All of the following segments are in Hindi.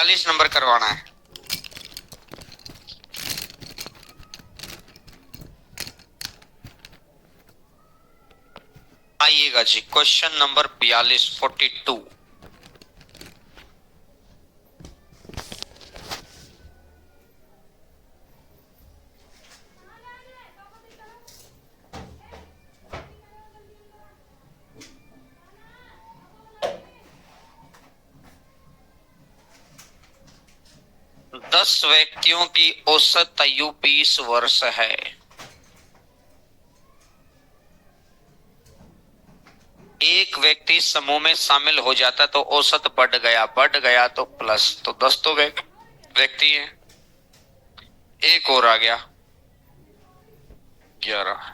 42 नंबर करवाना है। आइएगा जी, क्वेश्चन नंबर 42, 42। दस व्यक्तियों की औसत आयु 20 वर्ष है। एक व्यक्ति समूह में शामिल हो जाता तो औसत बढ़ गया तो प्लस, तो 10 तो व्यक्ति है, एक और आ गया 11।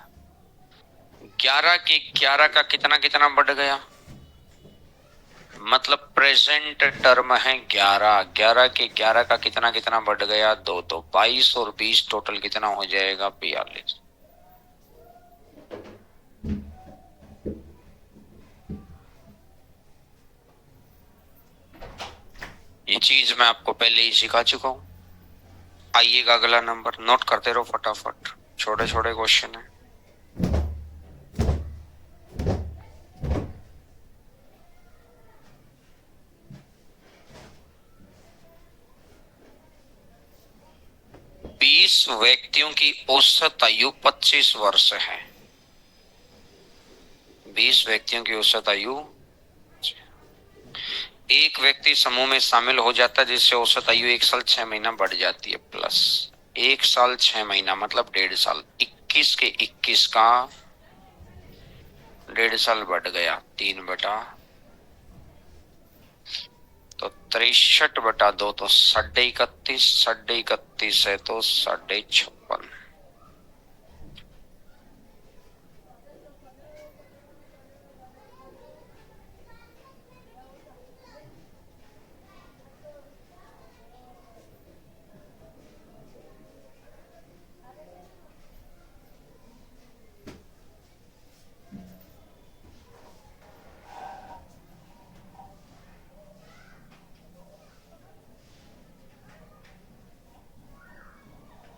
11 के 11 का कितना कितना बढ़ गया, मतलब प्रेजेंट टर्म है 11। 11 के 11 का कितना कितना बढ़ गया, 2, तो 22 और 20 टोटल कितना हो जाएगा, 42। ये चीज मैं आपको पहले ही सिखा चुका हूं। आइएगा अगला नंबर, नोट करते रहो फटाफट, छोटे छोटे क्वेश्चन है। बीस व्यक्तियों की औसत आयु 25 वर्ष है। 20 व्यक्तियों की औसत आयु, एक व्यक्ति समूह में शामिल हो जाता है जिससे औसत आयु 1 साल 6 महीना बढ़ जाती है, प्लस 1 साल 6 महीना मतलब 1.5 साल। 21 के 21 का 1.5 साल बढ़ गया, 3 बटा, तो 63/2, तो 31.5, 31.5 है तो 56.5।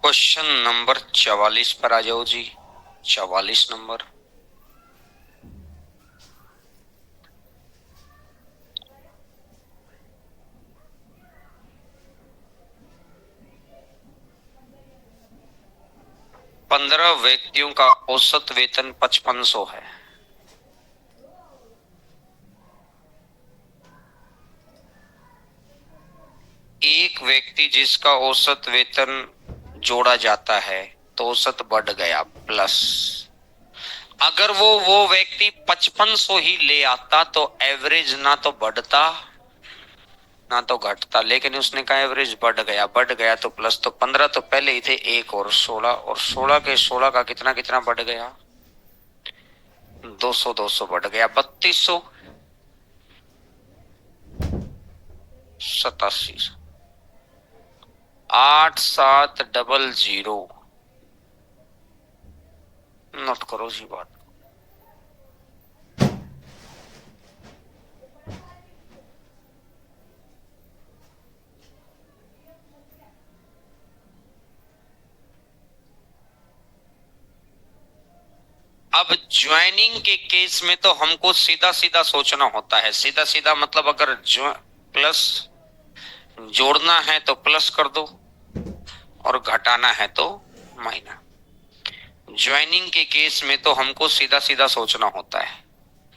क्वेश्चन नंबर 44 पर आ जाओ जी, 44 नंबर। पंद्रह व्यक्तियों का औसत वेतन 5500 है। एक व्यक्ति जिसका औसत वेतन जोड़ा जाता है तो औसत बढ़ गया, प्लस अगर वो व्यक्ति 5500 ही ले आता तो एवरेज ना तो बढ़ता ना तो घटता, लेकिन उसने कहा एवरेज बढ़ गया तो प्लस, तो 15 तो पहले ही थे, एक और 16, और 16 के 16 का कितना कितना बढ़ गया, 200, 200 बढ़ गया 3200, 87, 8700। नोट करो जी बात। अब ज्वाइनिंग के केस में तो हमको सीधा सीधा सोचना होता है, सीधा सीधा मतलब अगर प्लस जोड़ना है तो प्लस कर दो और घटाना है तो माइनस। ज्वाइनिंग के केस में तो हमको सीधा सीधा सोचना होता है,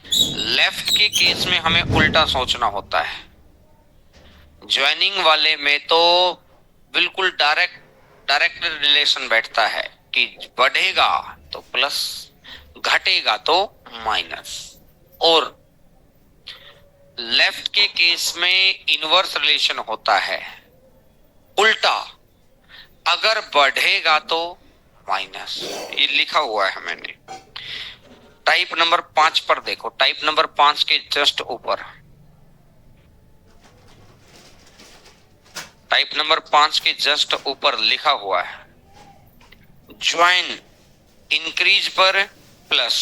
लेफ्ट के केस में हमें उल्टा सोचना होता है। ज्वाइनिंग वाले में तो बिल्कुल डायरेक्ट रिलेशन बैठता है कि बढ़ेगा तो प्लस, घटेगा तो माइनस। और लेफ्ट के केस में इनवर्स रिलेशन होता है, उल्टा, अगर बढ़ेगा तो माइनस। ये लिखा हुआ है मैंने। टाइप नंबर 5 पर देखो, टाइप नंबर 5 के जस्ट ऊपर, टाइप नंबर 5 के जस्ट ऊपर लिखा हुआ है, ज्वाइन इंक्रीज पर प्लस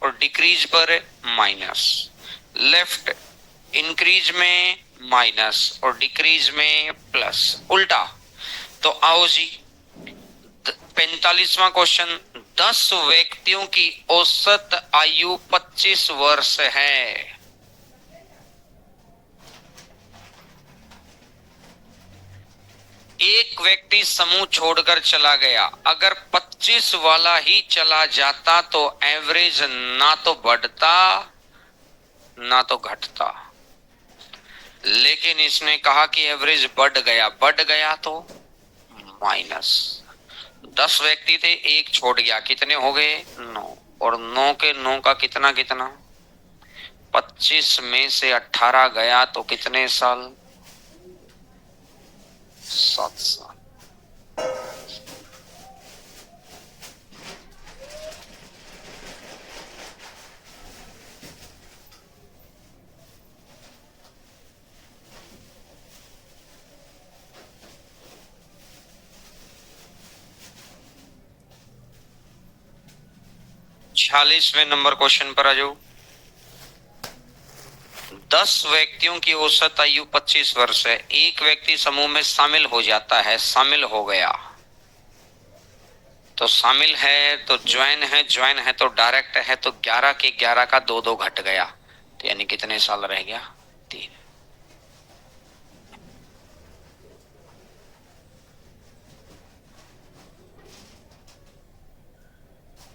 और डिक्रीज पर माइनस। लेफ्ट इंक्रीज में माइनस और डिक्रीज में प्लस, उल्टा। तो आओ जी 45वां क्वेश्चन, 10 व्यक्तियों की औसत आयु 25 वर्ष है। एक व्यक्ति समूह छोड़कर चला गया, अगर 25 वाला ही चला जाता तो एवरेज ना तो बढ़ता ना तो घटता, लेकिन इसने कहा कि एवरेज बढ़ गया तो माइनस। 10 व्यक्ति थे, एक छोड़ गया, कितने हो गए 9, और 9 के 9 का कितना कितना, 25 में से 18 गया तो कितने साल, 7 साल। छियालीसवें नंबर क्वेश्चन पर आ जाओ। 10 व्यक्तियों की औसत आयु 25 वर्ष है, एक व्यक्ति समूह में शामिल हो जाता है, शामिल हो गया, तो शामिल है तो ज्वाइन है तो डायरेक्ट है, तो 11 के 11 का 2 घट गया, तो यानी कितने साल रह गया 3।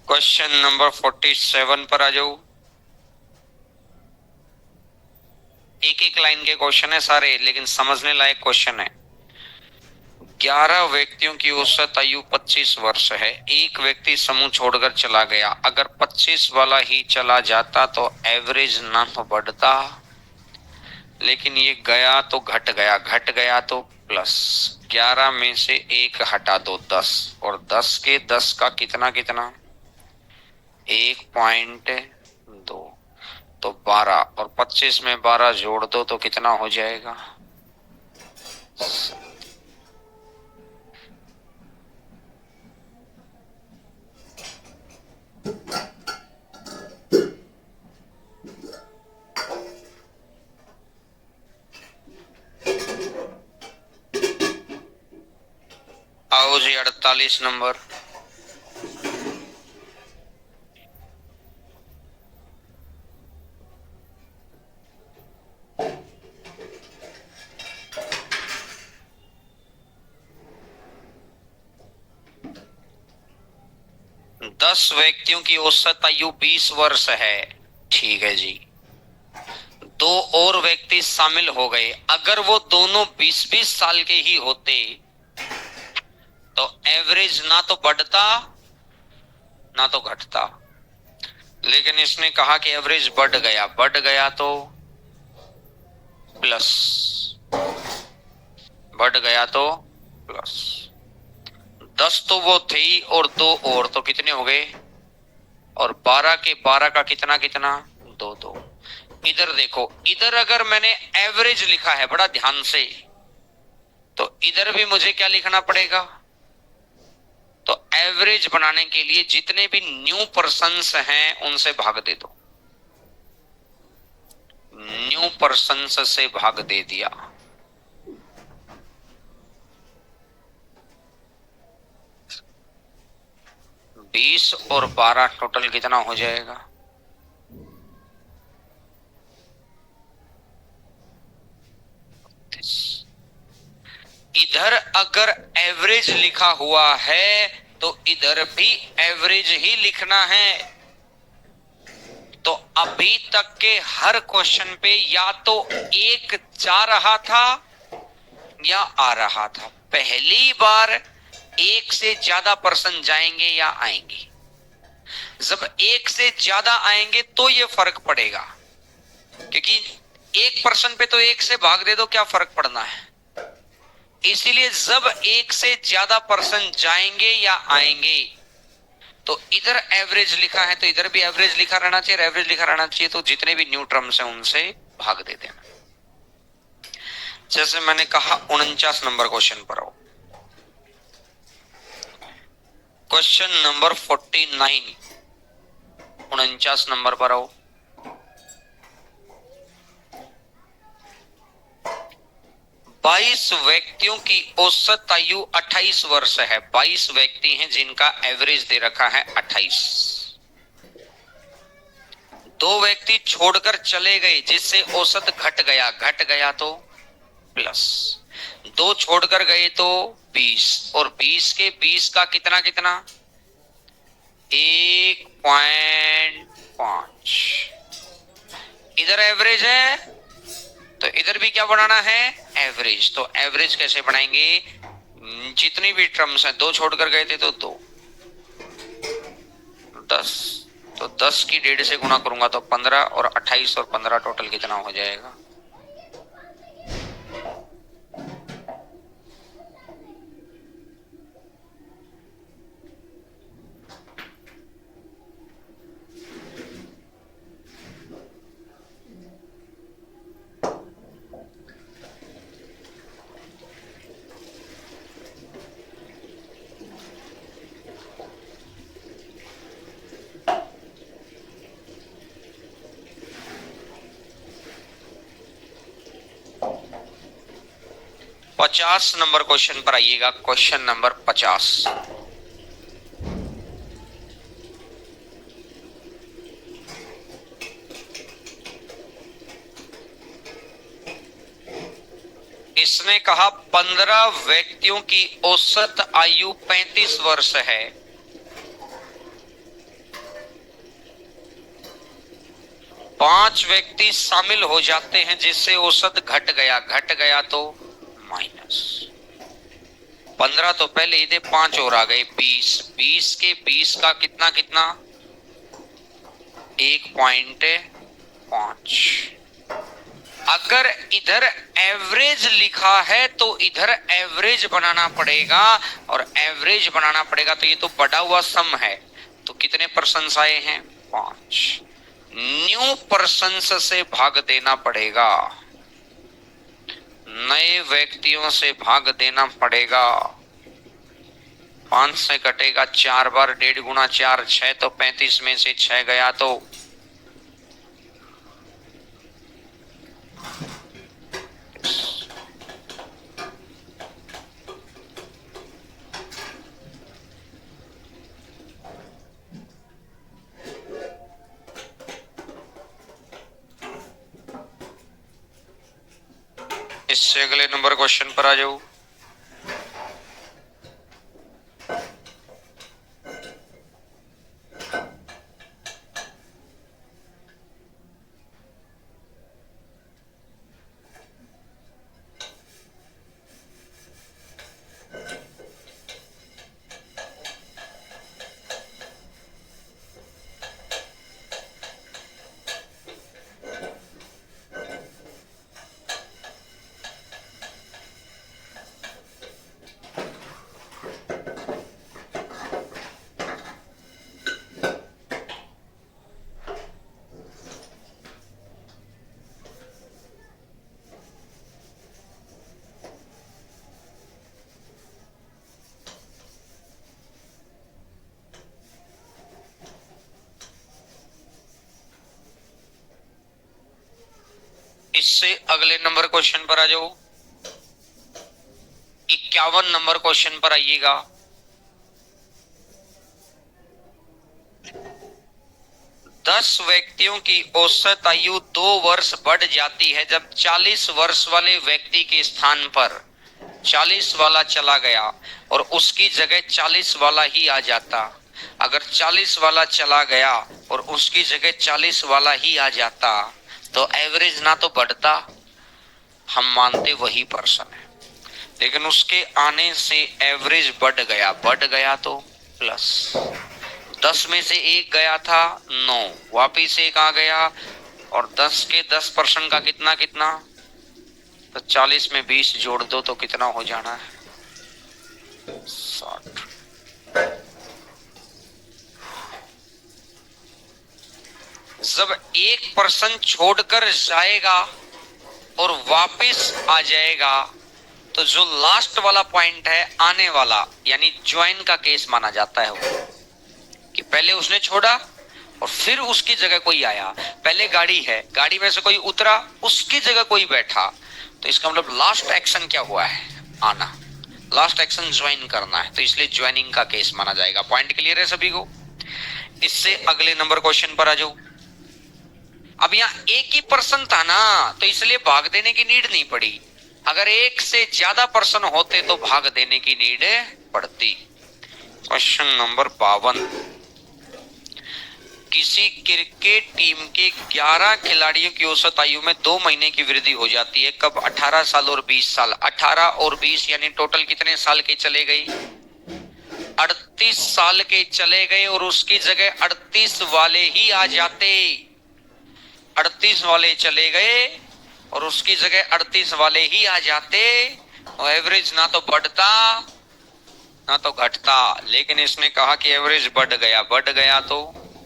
क्वेश्चन नंबर 47 पर आ जाओ। एक एक लाइन के क्वेश्चन है सारे, लेकिन समझने लायक क्वेश्चन है। 11 व्यक्तियों की औसत आयु 25 वर्ष है, एक व्यक्ति समूह छोड़कर चला गया, अगर 25 वाला ही चला जाता तो एवरेज ना तो बढ़ता, लेकिन ये गया तो घट गया तो प्लस। 11 में से 1 हटा दो 10, और 10 के 10 का कितना कितना 1.2, तो 12, और 25 में 12 जोड़ दो तो कितना हो जाएगा। आओ जी 48 नंबर। दस व्यक्तियों की औसत आयु 20 वर्ष है, ठीक है जी। 2 और व्यक्ति शामिल हो गए, अगर वो दोनों 20-20 साल के ही होते तो एवरेज ना तो बढ़ता ना तो घटता, लेकिन इसने कहा कि एवरेज बढ़ गया तो प्लस, बढ़ गया तो प्लस। 10 तो वो थी और 2 और, तो कितने हो गए, और 12 के 12 का कितना कितना 2। इधर देखो, इधर अगर मैंने एवरेज लिखा है बड़ा ध्यान से, तो इधर भी मुझे क्या लिखना पड़ेगा, तो एवरेज बनाने के लिए जितने भी न्यू पर्सन्स हैं उनसे भाग दे दो, न्यू पर्सन्स से भाग दे दिया, बीस और 12 टोटल कितना हो जाएगा, इधर अगर एवरेज लिखा हुआ है तो इधर भी एवरेज ही लिखना है। तो अभी तक के हर क्वेश्चन पे या तो 1 जा रहा था या आ रहा था, पहली बार 1 से ज्यादा पर्सन जाएंगे या आएंगे। जब 1 से ज्यादा आएंगे तो ये फर्क पड़ेगा, क्योंकि 1% पे तो 1 से भाग दे दो, क्या फर्क पड़ना है। इसीलिए जब 1 से ज्यादा पर्सन जाएंगे या आएंगे तो इधर एवरेज लिखा है तो इधर भी एवरेज लिखा रहना चाहिए, एवरेज लिखा रहना चाहिए, तो जितने भी न्यू टर्म्स हैं उनसे भाग दे देना। जैसे मैंने कहा 49 नंबर क्वेश्चन पर आओ। क्वेश्चन नंबर 49, 49 नंबर पर आओ। 22 व्यक्तियों की औसत आयु 28 वर्ष है। 22 व्यक्ति हैं जिनका एवरेज दे रखा है 28। 2 व्यक्ति छोड़कर चले गए जिससे औसत घट गया तो प्लस, 2 छोड़कर गए तो 20, और 20 के 20 का कितना कितना 1.5। इधर एवरेज है तो इधर भी क्या बनाना है एवरेज। तो एवरेज कैसे बनाएंगे, जितनी भी टर्म्स हैं 2 छोड़कर गए थे तो 2, 10, तो 10 की 1.5 से गुना करूंगा तो 15, और 28 और 15 टोटल कितना हो जाएगा। पचास नंबर क्वेश्चन पर आइएगा। Question number 50। इसने कहा 15 व्यक्तियों की औसत आयु 35 वर्ष है। पांच व्यक्ति शामिल हो जाते हैं जिससे औसत घट गया तो माइनस 15 तो पहले ही थे, 5 और आ गए 20, 20 के 20 का कितना कितना 1.5। अगर इधर एवरेज लिखा है तो इधर एवरेज बनाना पड़ेगा, और एवरेज बनाना पड़ेगा तो ये तो बढ़ा हुआ सम है, तो कितने पर्सन्स आए हैं 5। न्यू पर्सन्स से भाग देना पड़ेगा, नए व्यक्तियों से भाग देना पड़ेगा। 5 से कटेगा 4 बार, 1.5 गुना 4 6, तो 35 में से 6 गया तो इससे अगले नंबर क्वेश्चन पर आ जाओ। इससे अगले नंबर क्वेश्चन पर आ जाओ। 51 नंबर क्वेश्चन पर आइएगा। दस व्यक्तियों की औसत आयु 2 वर्ष बढ़ जाती है जब 40 वर्ष वाले व्यक्ति के स्थान पर 40 वाला चला गया और उसकी जगह 40 वाला ही आ जाता। अगर 40 वाला चला गया और उसकी जगह 40 वाला ही आ जाता तो एवरेज ना तो बढ़ता, हम मानते वही पर्सन है, लेकिन उसके आने से एवरेज बढ़ गया तो प्लस। 10 में से 1 गया था 9, वापिस 1 आ गया, और 10 के 10% का कितना कितना, तो 40 में 20 जोड़ दो तो कितना हो जाना है 60। जब 1% छोड़कर जाएगा और वापस आ जाएगा तो जो लास्ट वाला पॉइंट है आने वाला, यानी ज्वाइन का केस माना जाता है वो, कि पहले उसने छोड़ा और फिर उसकी जगह कोई आया। पहले गाड़ी है, गाड़ी में से कोई उतरा, उसकी जगह कोई बैठा, तो इसका मतलब लास्ट एक्शन क्या हुआ है, आना, लास्ट एक्शन ज्वाइन करना है, तो इसलिए ज्वाइनिंग का केस माना जाएगा। पॉइंट क्लियर है सभी को? इससे अगले नंबर क्वेश्चन पर आ जाओ। अब यहाँ एक ही पर्सन था ना, तो इसलिए भाग देने की नीड नहीं पड़ी। अगर एक से ज्यादा पर्सन होते तो भाग देने की नीड पड़ती। क्वेश्चन नंबर 52, किसी क्रिकेट टीम के 11 खिलाड़ियों की औसत आयु में 2 महीने की वृद्धि हो जाती है, कब? 18 साल और 20 साल। 18 और 20 यानी टोटल कितने साल के चले गए? 38 साल के चले गए, और उसकी जगह 38 वाले ही आ जाते। 38 वाले चले गए और उसकी जगह 38 वाले ही आ जाते, और एवरेज ना तो बढ़ता ना तो घटता। लेकिन इसने कहा कि एवरेज बढ़ गया तो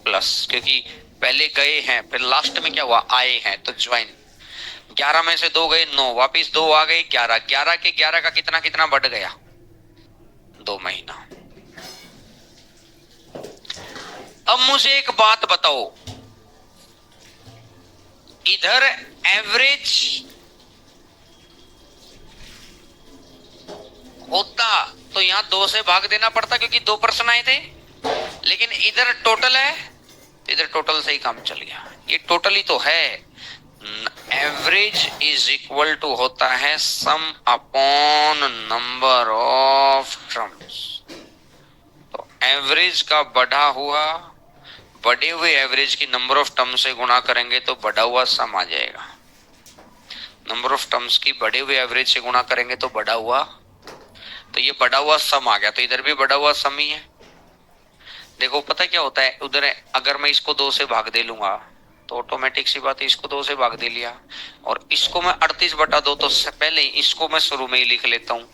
प्लस, क्योंकि पहले गए हैं, फिर लास्ट में क्या हुआ, आए हैं, तो ज्वाइन। 11 में से 2 गए, 9, वापिस 2 आ गए, 11। 11 के 11 का कितना कितना बढ़ गया? 2 महीना। अब मुझे एक बात बताओ, इधर एवरेज होता तो यहां 2 से भाग देना पड़ता, क्योंकि 2 पर्सन आए थे। लेकिन इधर टोटल है, इधर टोटल से ही काम चल गया। ये टोटल ही तो है। एवरेज इज इक्वल टू होता है सम अपॉन नंबर ऑफ टर्म्स। तो एवरेज का बढ़े हुए एवरेज की नंबर ऑफ टर्म से गुणा करेंगे तो बढ़ा हुआ सम आ जाएगा। नंबर ऑफ टर्म्स की बढ़े हुए एवरेज से गुणा करेंगे तो बढ़ा हुआ, तो ये बढ़ा हुआ सम आ गया, तो इधर भी बढ़ा हुआ सम ही है। देखो पता क्या होता है, उधर अगर मैं इसको 2 से भाग दे लूंगा तो ऑटोमेटिक सी बात है, इसको 2 से भाग दे लिया, और इसको मैं 38/2, तो पहले इसको मैं शुरू में ही लिख लेता हूँ,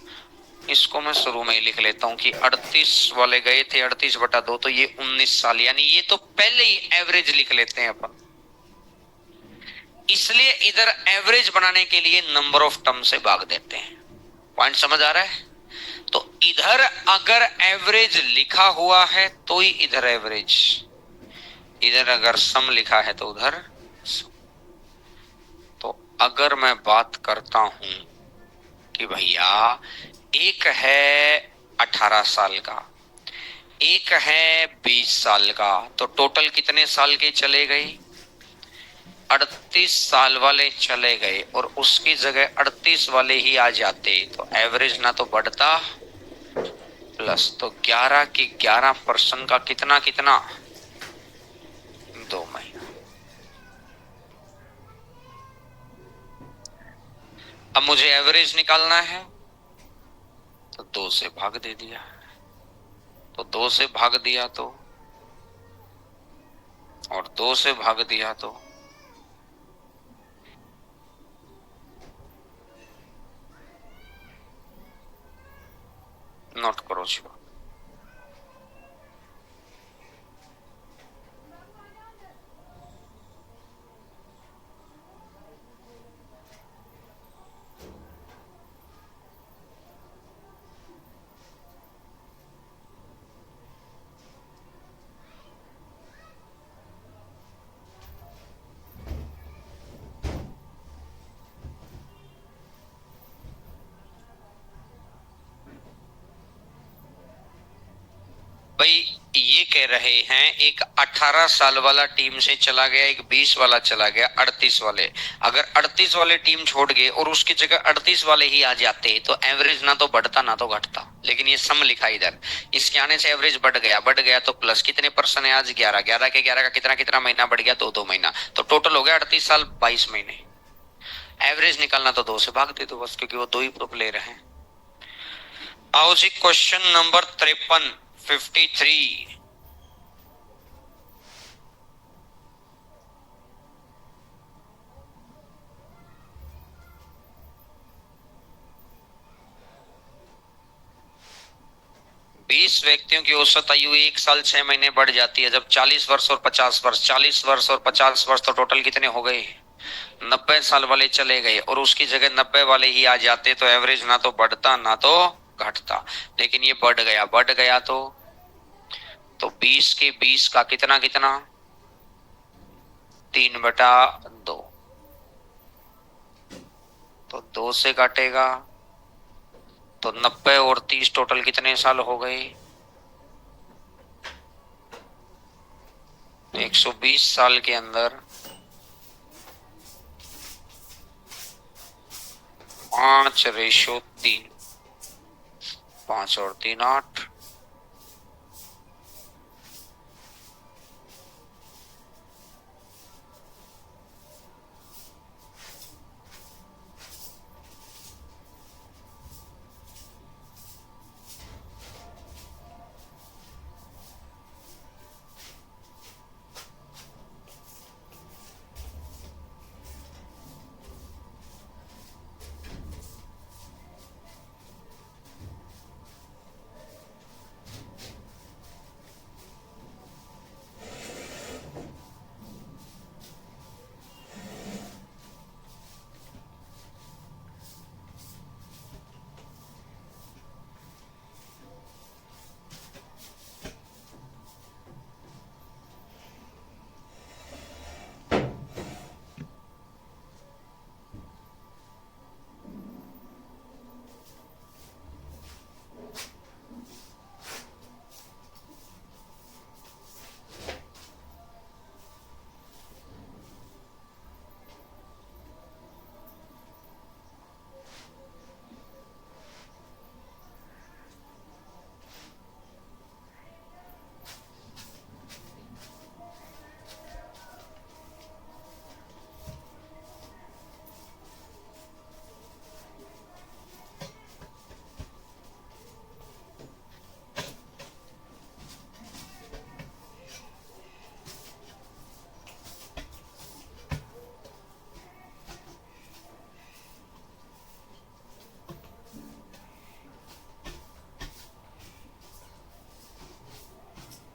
इसको मैं शुरू में ही लिख लेता हूँ कि 38 वाले गए थे 38/2, तो ये 19 साल, यानी ये तो पहले ही एवरेज लिख लेते हैं अपन। इसलिए इधर एवरेज बनाने के लिए नंबर ऑफ टर्म से भाग देते हैं। पॉइंट समझ आ रहा है? तो इधर अगर एवरेज लिखा हुआ है तो ही इधर एवरेज, इधर अगर सम लिखा है तो उधर सम। तो अगर मैं बात करता हूं कि भैया एक है 18 साल का, एक है 20 साल का, तो टोटल कितने साल के चले गए? 38 साल वाले चले गए, और उसकी जगह 38 वाले ही आ जाते, तो एवरेज ना तो बढ़ता प्लस, तो 11 की 11% का कितना कितना? 2 महीना। अब मुझे एवरेज निकालना है, तो 2 से भाग दे दिया, तो 2 से भाग दिया तो, और 2 से भाग दिया तो, नोट करो जी। भाई ये कह रहे हैं एक 18 साल वाला टीम से चला गया, एक 20 वाला चला गया, 38 वाले। अगर 38 वाले टीम छोड़ गए और उसकी जगह 38 वाले ही आ जाते तो एवरेज ना तो बढ़ता ना तो घटता। लेकिन ये सम लिखा इधर, इसके आने से एवरेज बढ़ गया तो प्लस। कितने पर्सन है आज? 11। 11 के 11 का कितना कितना महीना बढ़ गया? 2 महीना। तो टोटल हो गया 38 साल 22 महीने। एवरेज निकालना तो 2 से भाग दे दो बस, क्योंकि वो 2 ही ले रहे हैं। आओ जी क्वेश्चन नंबर 53, 53। बीस व्यक्तियों की औसत आयु 1 साल 6 महीने बढ़ जाती है जब 40 वर्ष और 50 वर्ष, 40 वर्ष और 50 वर्ष, तो टोटल कितने हो गए? 90 साल वाले चले गए और उसकी जगह 90 वाले ही आ जाते, तो एवरेज ना तो बढ़ता ना तो घटता। लेकिन ये बढ़ गया तो 20 के 20 का कितना कितना? 3/2, तो 2 से काटेगा तो 90 और 30 टोटल कितने साल हो गए? 120 साल के अंदर 5:3, 5 और 3 8।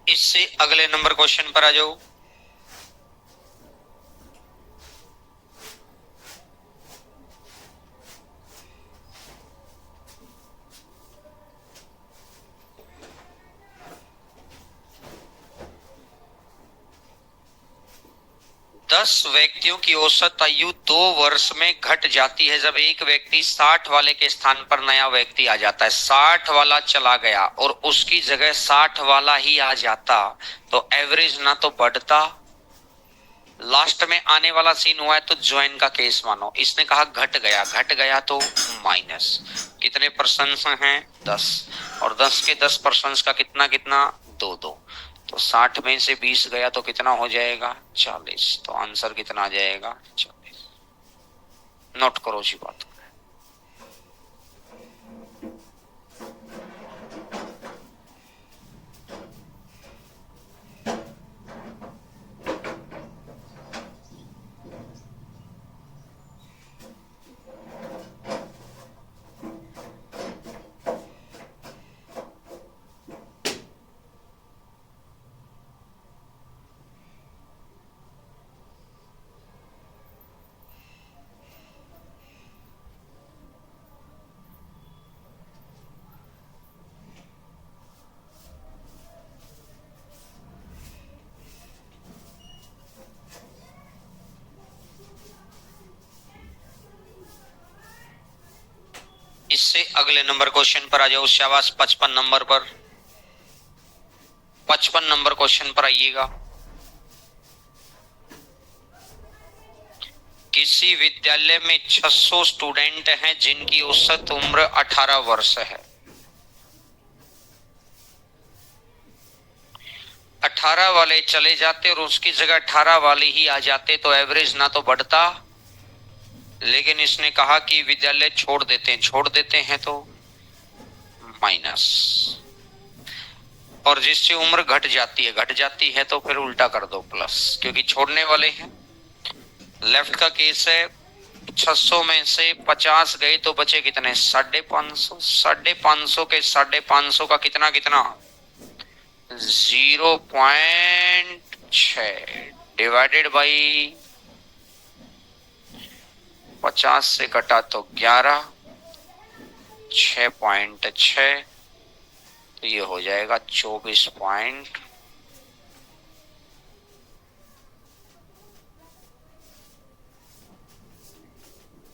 इससे अगले नंबर क्वेश्चन पर आ जाओ। दस व्यक्तियों की औसत आयु 2 वर्ष में घट जाती है जब एक व्यक्ति 60 वाले के स्थान पर नया व्यक्ति आ जाता है। 60 वाला चला गया और उसकी जगह 60 वाला ही आ जाता तो एवरेज ना तो बढ़ता। लास्ट में आने वाला सीन हुआ है तो ज्वाइन का केस मानो। इसने कहा घट गया तो माइनस कितने परसेंट हैं? 10 और 10 के 10% का कितना कितना 2 2 तो 60 में से 20 गया तो कितना हो जाएगा? 40। तो आंसर कितना आ जाएगा? 40। नोट करो जी बात को। इससे अगले नंबर क्वेश्चन पर आ जाओ। शाबाश 55 नंबर पर, 55 नंबर क्वेश्चन पर आइएगा। किसी विद्यालय में 600 स्टूडेंट हैं जिनकी औसत उम्र 18 वर्ष है। 18 वाले चले जाते और उसकी जगह 18 वाले ही आ जाते तो एवरेज ना तो बढ़ता, लेकिन इसने कहा कि विद्यालय छोड़ देते हैं तो माइनस। और जिससे उम्र घट जाती है तो फिर उल्टा कर दो प्लस, क्योंकि छोड़ने वाले हैं। लेफ्ट का केस है 600 में से 50 गए तो बचे कितने? 550। 550 के 550 का कितना कितना 0.6 डिवाइडेड बाई 50 से कटा तो 11, 6.6 तो ये हो जाएगा 24 पॉइंट।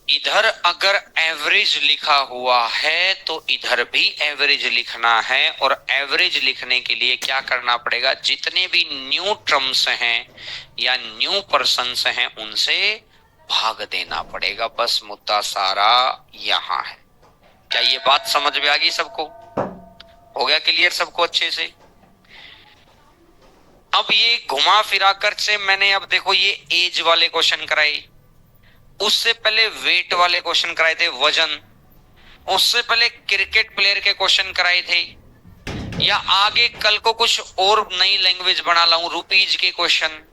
इधर अगर एवरेज लिखा हुआ है तो इधर भी एवरेज लिखना है, और एवरेज लिखने के लिए क्या करना पड़ेगा, जितने भी न्यू टर्म्स हैं या न्यू पर्सन्स हैं उनसे भाग देना पड़ेगा। बस मुद्दा सारा यहां है। क्या ये बात समझ में आ गई सबको? हो गया क्लियर सबको अच्छे से? अब ये घुमा फिरा कर से मैंने, अब देखो ये एज वाले क्वेश्चन कराए, उससे पहले वेट वाले क्वेश्चन कराए थे, वजन, उससे पहले क्रिकेट प्लेयर के क्वेश्चन कराए थे, या आगे कल को कुछ और नई लैंग्वेज बना लाऊं, रुपीज के क्वेश्चन।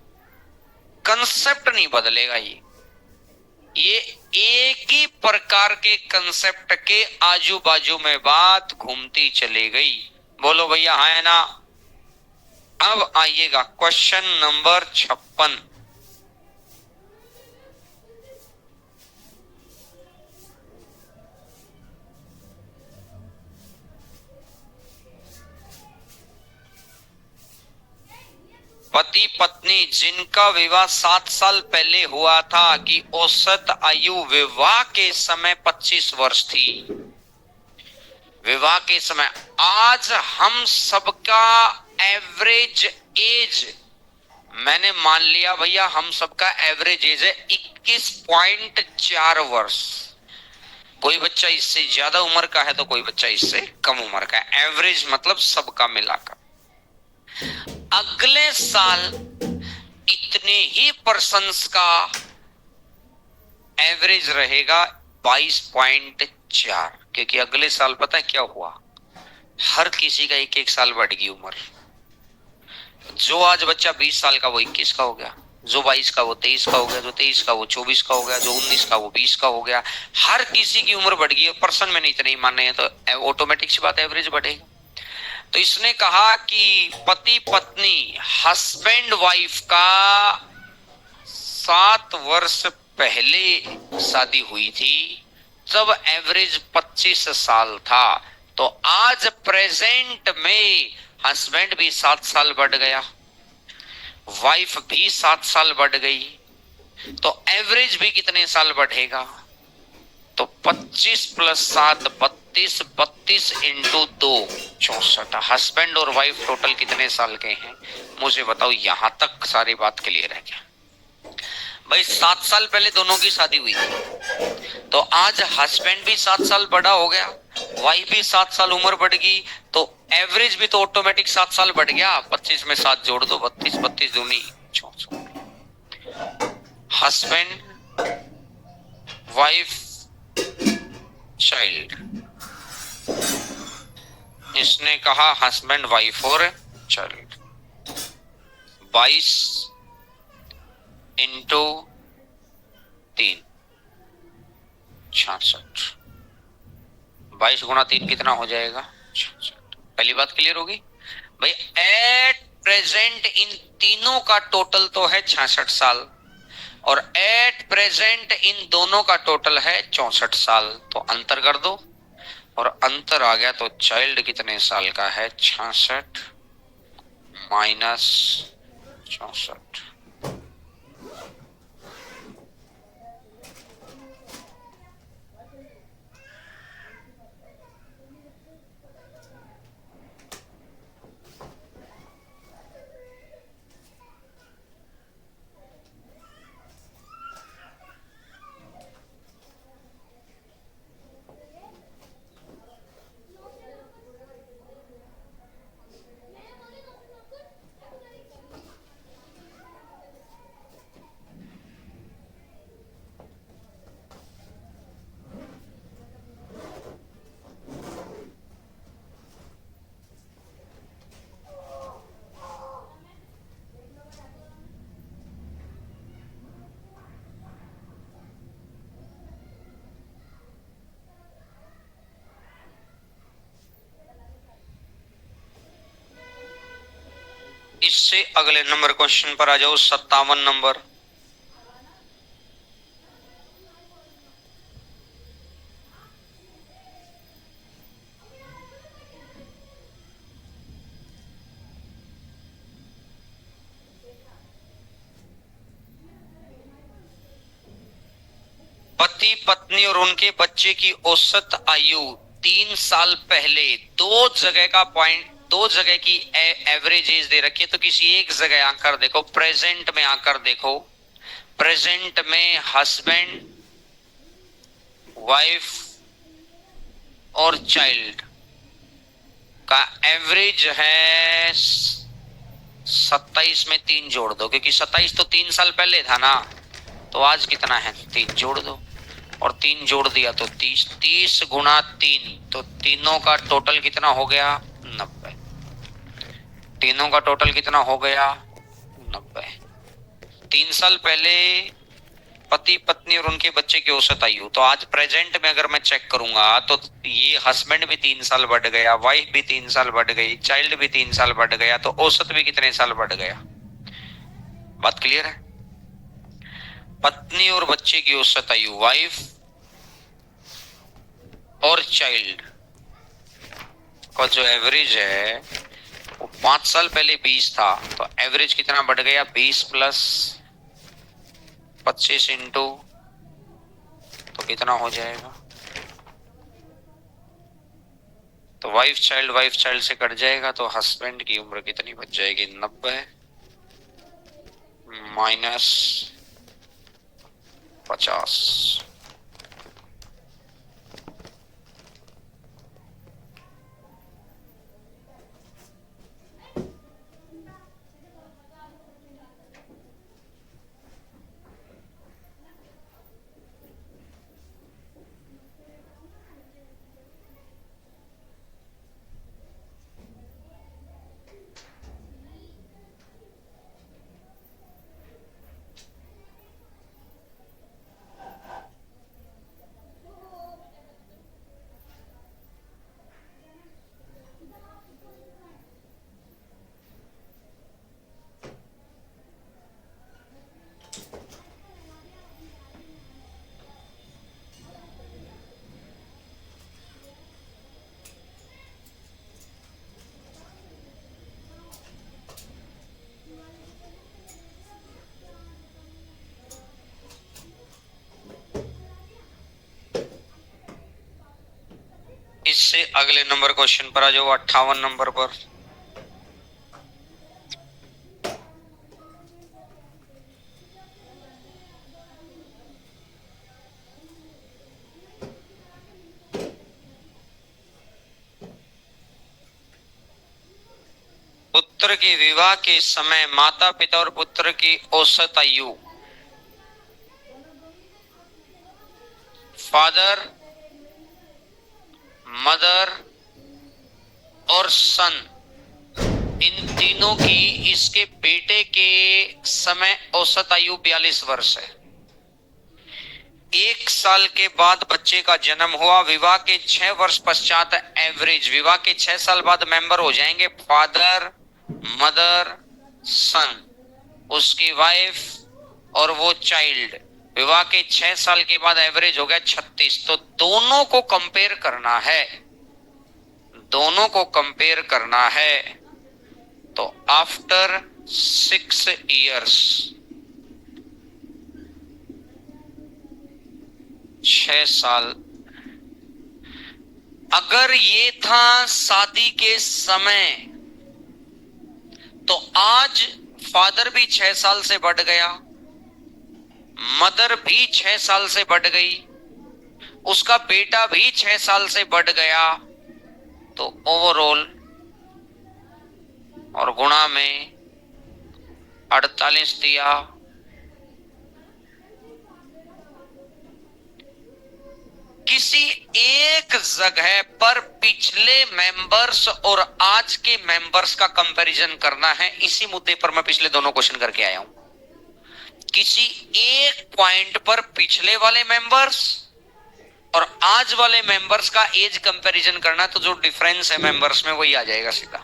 कंसेप्ट नहीं बदलेगा ये एक ही प्रकार के कंसेप्ट के आजू बाजू में बात घूमती चली गई। बोलो भैया हाँ है ना? अब आइएगा क्वेश्चन नंबर 56। पति पत्नी जिनका विवाह 7 साल पहले हुआ था कि औसत आयु विवाह के समय 25 वर्ष थी। विवाह के समय आज हम सबका एवरेज एज, मैंने मान लिया भैया हम सबका एवरेज एज है 21.4 वर्ष। कोई बच्चा इससे ज्यादा उम्र का है तो कोई बच्चा इससे कम उम्र का है। एवरेज मतलब सबका मिलाकर। अगले साल इतने ही पर्सन्स का एवरेज रहेगा 22.4, क्योंकि अगले साल पता है क्या हुआ, हर किसी का एक एक साल बढ़ गई उम्र। जो आज बच्चा 20 साल का वो 21 का हो गया, जो 22 का वो 23 का हो गया, जो 23 का वो 24 का हो गया, जो 19 का वो 20 का हो गया। हर किसी की उम्र बढ़ गई है। पर्सन में नहीं, इतने ही मानने हैं तो ऑटोमेटिक सी बात एवरेज बढ़ेगा। तो इसने कहा कि पति पत्नी हस्बैंड वाइफ का 7 वर्ष पहले शादी हुई थी, तब एवरेज 25 साल था। तो आज प्रेजेंट में हस्बैंड भी 7 साल बढ़ गया, वाइफ भी 7 साल बढ़ गई, तो एवरेज भी कितने साल बढ़ेगा? तो 25 प्लस 7 32, 32 इंटू 2 64। हस्बैंड और वाइफ टोटल कितने साल के हैं मुझे बताओ। यहां तक सारी बात क्लियर है क्या भाई? 7 साल पहले दोनों की शादी हुई थी, तो आज हस्बैंड भी 7 साल बड़ा हो गया, वाइफ भी 7 साल उम्र बढ़ गई, तो एवरेज भी तो ऑटोमेटिक 7 साल बढ़ गया। 25 में 7 जोड़ दो, 32, 32 दूनी 64। Husband, wife, child. इसने कहा हस्बैंड, वाइफ और चाइल्ड। 22 इंटू 3 66। 22 गुना 3 कितना हो जाएगा? 66। पहली बात क्लियर होगी भाई। एट प्रेजेंट इन तीनों का टोटल तो है 66 साल, और एट प्रेजेंट इन दोनों का टोटल है 64 साल। तो अंतर कर दो, और अंतर आ गया तो चाइल्ड कितने साल का है? 66 माइनस 64। इससे अगले नंबर क्वेश्चन पर आ जाओ, 57 नंबर। पति पत्नी और उनके बच्चे की औसत आयु 3 साल पहले दो जगह की एवरेज एज दे रखी है, तो किसी एक जगह आकर देखो, प्रेजेंट में आकर देखो। प्रेजेंट में हस्बैंड, वाइफ और चाइल्ड का एवरेज है 27 में 3 जोड़ दो, क्योंकि 27 तो 3 साल पहले था ना, तो आज कितना है 3 जोड़ दो, और 3 जोड़ दिया तो 30, 30 गुणा 3, तो तीनों का टोटल कितना हो गया 90। तीनों का टोटल कितना हो गया 90। 3 साल पहले पति पत्नी और उनके बच्चे की औसत आयु, तो आज प्रेजेंट में अगर मैं चेक करूंगा तो ये हस्बैंड भी 3 साल बढ़ गया, वाइफ भी 3 साल बढ़ गई, चाइल्ड भी 3 साल बढ़ गया, तो औसत भी कितने साल बढ़ गया। बात क्लियर है। पत्नी और बच्चे की औसत आयु, वाइफ और चाइल्ड का जो एवरेज है वो 5 साल पहले 20 था, तो एवरेज कितना बढ़ गया 20 प्लस 25 इंटू, तो कितना हो जाएगा, तो वाइफ चाइल्ड से कट जाएगा, तो हस्बैंड की उम्र कितनी बच जाएगी 90 माइनस 50। इससे अगले नंबर क्वेश्चन पर आ जाओ, 58 नंबर पर। पुत्र के विवाह के समय माता पिता और पुत्र की औसत आयु, फादर, मदर और सन, इन तीनों की इसके बेटे के समय औसत आयु 42 वर्ष है। 1 साल के बाद बच्चे का जन्म हुआ, विवाह के 6 वर्ष पश्चात एवरेज, विवाह के 6 साल बाद मेंबर हो जाएंगे फादर, मदर, सन, उसकी वाइफ और वो चाइल्ड। विवाह के 6 साल के बाद एवरेज हो गया 36। तो दोनों को कंपेयर करना है, दोनों को कंपेयर करना है। तो आफ्टर 6 इयर्स, 6 साल, अगर ये था शादी के समय, तो आज फादर भी 6 साल से बढ़ गया, मदर भी 6 साल से बढ़ गई, उसका बेटा भी 6 साल से बढ़ गया, तो ओवरऑल और गुणा में 48 दिया। किसी एक जगह पर पिछले मेंबर्स और आज के मेंबर्स का कंपैरिजन करना है। इसी मुद्दे पर मैं पिछले दोनों क्वेश्चन करके आया हूं। किसी एक पॉइंट पर पिछले वाले मेंबर्स और आज वाले मेंबर्स का एज कंपैरिजन करना, तो जो डिफरेंस है मेंबर्स में वही आ जाएगा सीधा।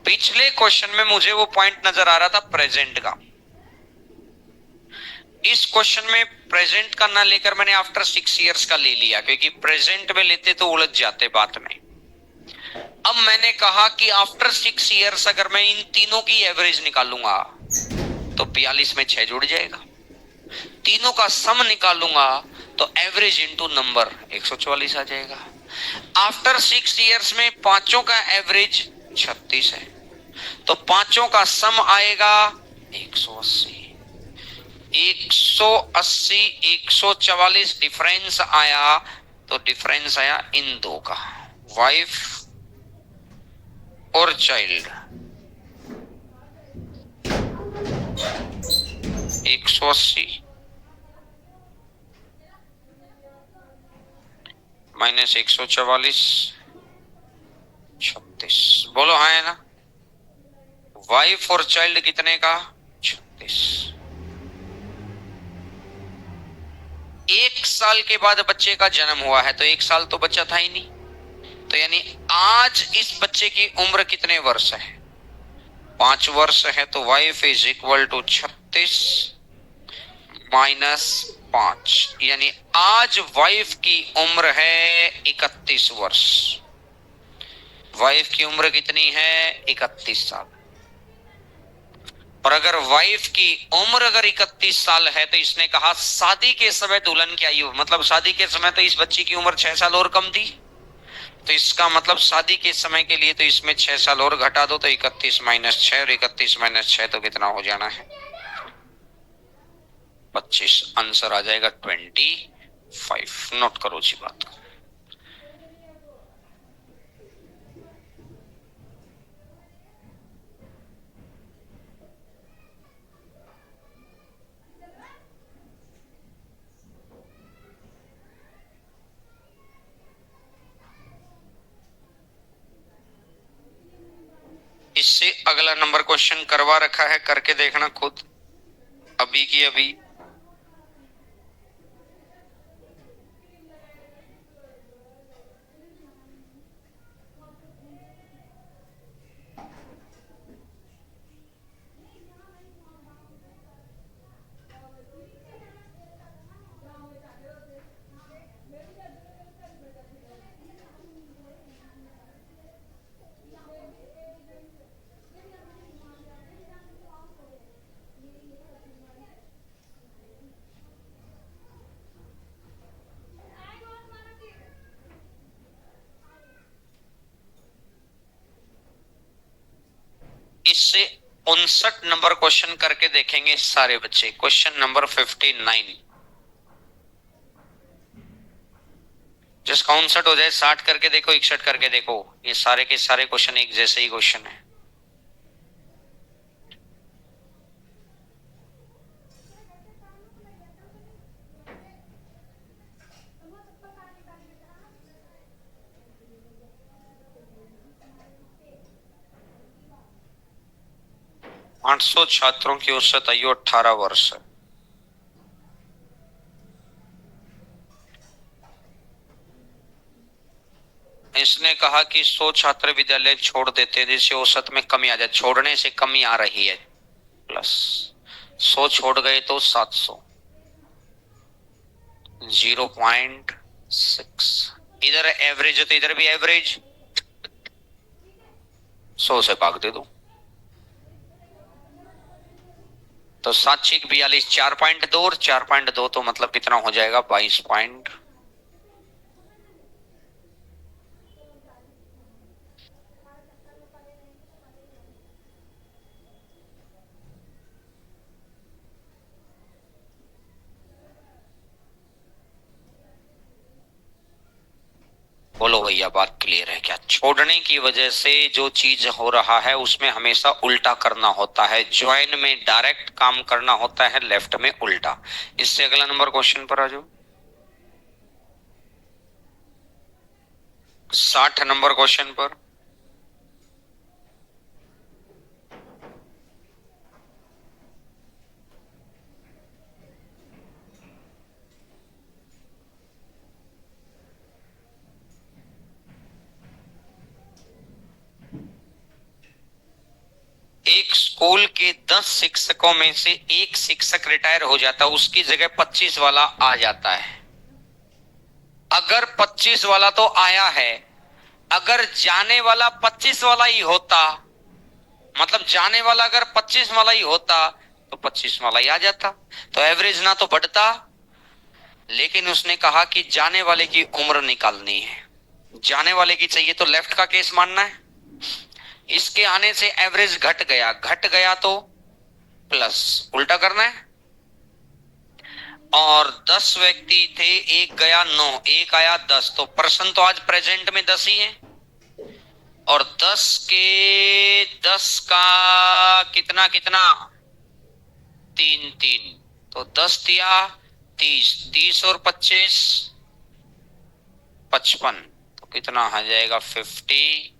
पिछले क्वेश्चन में मुझे वो पॉइंट नजर आ रहा था प्रेजेंट का, इस क्वेश्चन में प्रेजेंट का ना लेकर मैंने आफ्टर 6 इयर्स का ले लिया, क्योंकि प्रेजेंट में लेते तो उलझ जाते बात में। अब मैंने कहा कि आफ्टर 6 इयर्स अगर मैं इन तीनों की एवरेज निकालूंगा तो 42 में 6 जुड़ जाएगा। तीनों का सम निकालूंगा तो एवरेज इंटू नंबर 144 आ जाएगा। आफ्टर 6 इयर्स में पांचों का एवरेज 36 है, तो पांचों का सम आएगा 180। 180 144 डिफरेंस आया, तो डिफरेंस आया इन दो का, वाइफ और चाइल्ड। 180 माइनस 144 36। बोलो हाँ है ना। वाइफ और चाइल्ड कितने का 36। 1 साल के बाद बच्चे का जन्म हुआ है, तो 1 साल तो बच्चा था ही नहीं, तो यानी आज इस बच्चे की उम्र कितने वर्ष है, 5 वर्ष है, तो wife is equal to 36 minus 5, यानी आज वाइफ की उम्र है 31 वर्ष। वाइफ की उम्र कितनी है 31 साल। और अगर वाइफ की उम्र अगर 31 साल है, तो इसने कहा शादी के समय दुल्हन की आयु, मतलब शादी के समय तो इस बच्ची की उम्र 6 साल और कम थी, तो इसका मतलब शादी के समय के लिए तो इसमें 6 साल और घटा दो, तो 31 माइनस 6, और 31 माइनस 6 तो कितना हो जाना है 25। आंसर आ जाएगा 25। नोट करो जी बात को। इससे अगला नंबर क्वेश्चन करवा रखा है, करके देखना खुद अभी की अभी। इससे 59 नंबर क्वेश्चन करके देखेंगे सारे बच्चे। क्वेश्चन नंबर 59, जिसका 59 हो जाए 60 करके देखो, 61 करके देखो, ये सारे के सारे क्वेश्चन एक जैसे ही क्वेश्चन है। आठ 800 छात्रों की औसत आयु 18 वर्ष है। इसने कहा कि 100 छात्र विद्यालय छोड़ देते हैं, जिससे औसत में कमी आ जाए। छोड़ने से कमी आ रही है, प्लस 100 छोड़ गए तो 700, 0.6। इधर एवरेज है तो इधर भी एवरेज, 100 से भाग दे दो, तो 7 6 42, 4.2 और 4.2 तो मतलब कितना हो जाएगा 22 पॉइंट। बोलो भैया बात क्लियर है क्या। छोड़ने की वजह से जो चीज हो रहा है उसमें हमेशा उल्टा करना होता है। ज्वाइन में डायरेक्ट काम करना होता है, लेफ्ट में उल्टा। इससे अगला नंबर क्वेश्चन पर आ जाओ। 60 नंबर क्वेश्चन पर। एक स्कूल के 10 शिक्षकों में से एक शिक्षक रिटायर हो जाता है, उसकी जगह 25 वाला आ जाता है। अगर 25 वाला तो आया है, अगर जाने वाला 25 वाला ही होता, मतलब जाने वाला अगर 25 वाला ही होता, तो 25 वाला ही आ जाता। तो एवरेज ना तो बढ़ता, लेकिन उसने कहा कि जाने वाले की उम्र निकालनी है, जाने वाले की चाहिए, तो लेफ्ट का केस मानना है। इसके आने से एवरेज घट गया तो प्लस, उल्टा करना है। और 10 व्यक्ति थे, एक गया 9, एक आया 10, तो पर्सन तो आज प्रेजेंट में 10 ही है। और 10 का कितना कितना, 3 3, तो 10 दिया 30, 30 और 25 55, तो कितना आ जाएगा 50।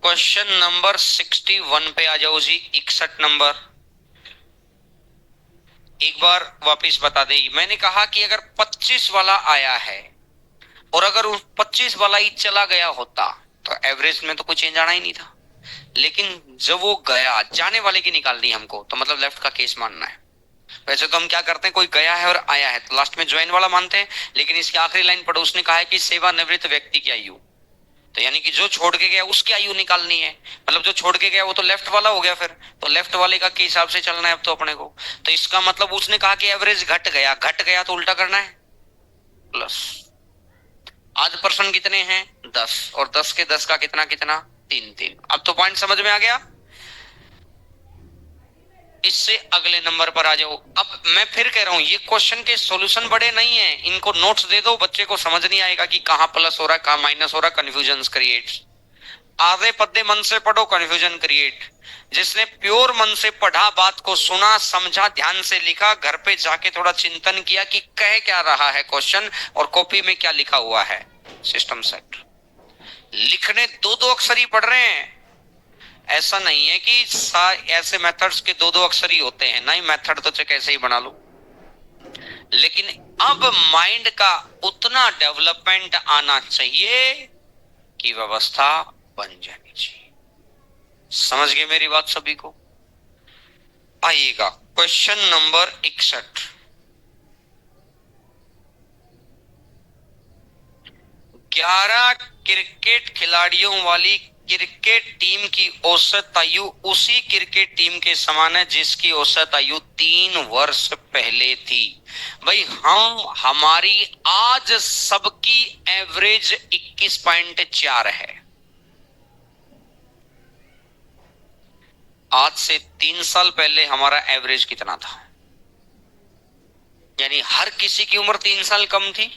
क्वेश्चन नंबर 61 पे आ जाओ जी, 61 नंबर। एक बार वापिस बता दे, मैंने कहा कि अगर 25 वाला आया है और अगर उस 25 वाला ही चला गया होता तो एवरेज में तो कुछ चेंज आना ही नहीं था। लेकिन जब वो गया, जाने वाले की निकालनी हमको, तो मतलब लेफ्ट का केस मानना है। वैसे तो हम क्या करते हैं, कोई गया है और आया है तो लास्ट में ज्वाइन वाला मानते हैं, लेकिन इसकी आखिरी लाइन पढ़ो, उसने कहा है कि सेवानिवृत्त व्यक्ति की आयु, तो यानी कि जो छोड़ के गया उसकी आयु निकालनी है। मतलब जो छोड़ के गया वो तो लेफ्ट वाला हो गया, फिर तो लेफ्ट वाले का के हिसाब से चलना है अब तो अपने को। तो इसका मतलब उसने कहा कि एवरेज घट गया तो उल्टा करना है, प्लस। आज पर्सन कितने हैं 10, और 10 के 10 का कितना कितना 3 3। अब तो पॉइंट समझ में आ गया। इससे अगले नंबर पर आ जाओ। अब मैं फिर कह रहा हूं, ये क्वेश्चन के सॉल्यूशन बड़े नहीं है, इनको नोट्स दे दो, बच्चे को समझ नहीं आएगा कि कहां प्लस हो रहा है कहां माइनस हो रहा है, कंफ्यूजन क्रिएट। आधे पद्य मन से पढ़ो, कंफ्यूजन क्रिएट। जिसने प्योर मन से पढ़ा, बात को सुना समझा, ध्यान से लिखा, घर पे जाके थोड़ा चिंतन किया कि कह क्या रहा है क्वेश्चन और कॉपी में क्या लिखा हुआ है, सिस्टम सेट। लिखने दो दो अक्षर ही पढ़ रहे हैं, ऐसा नहीं है कि ऐसे मेथड्स के दो दो अक्षर ही होते हैं, नहीं, मेथड तो चाहे कैसे ही बना लो। लेकिन अब माइंड का उतना डेवलपमेंट आना चाहिए कि व्यवस्था बन जानी चाहिए। समझ गए मेरी बात सभी को? आइएगा क्वेश्चन नंबर 61। 11 क्रिकेट खिलाड़ियों वाली क्रिकेट टीम की औसत आयु उसी क्रिकेट टीम के समान है जिसकी औसत आयु 3 वर्ष पहले थी। भाई हमारी आज सबकी एवरेज 21.4 है। आज से 3 साल पहले हमारा एवरेज कितना था? यानी हर किसी की उम्र 3 साल कम थी,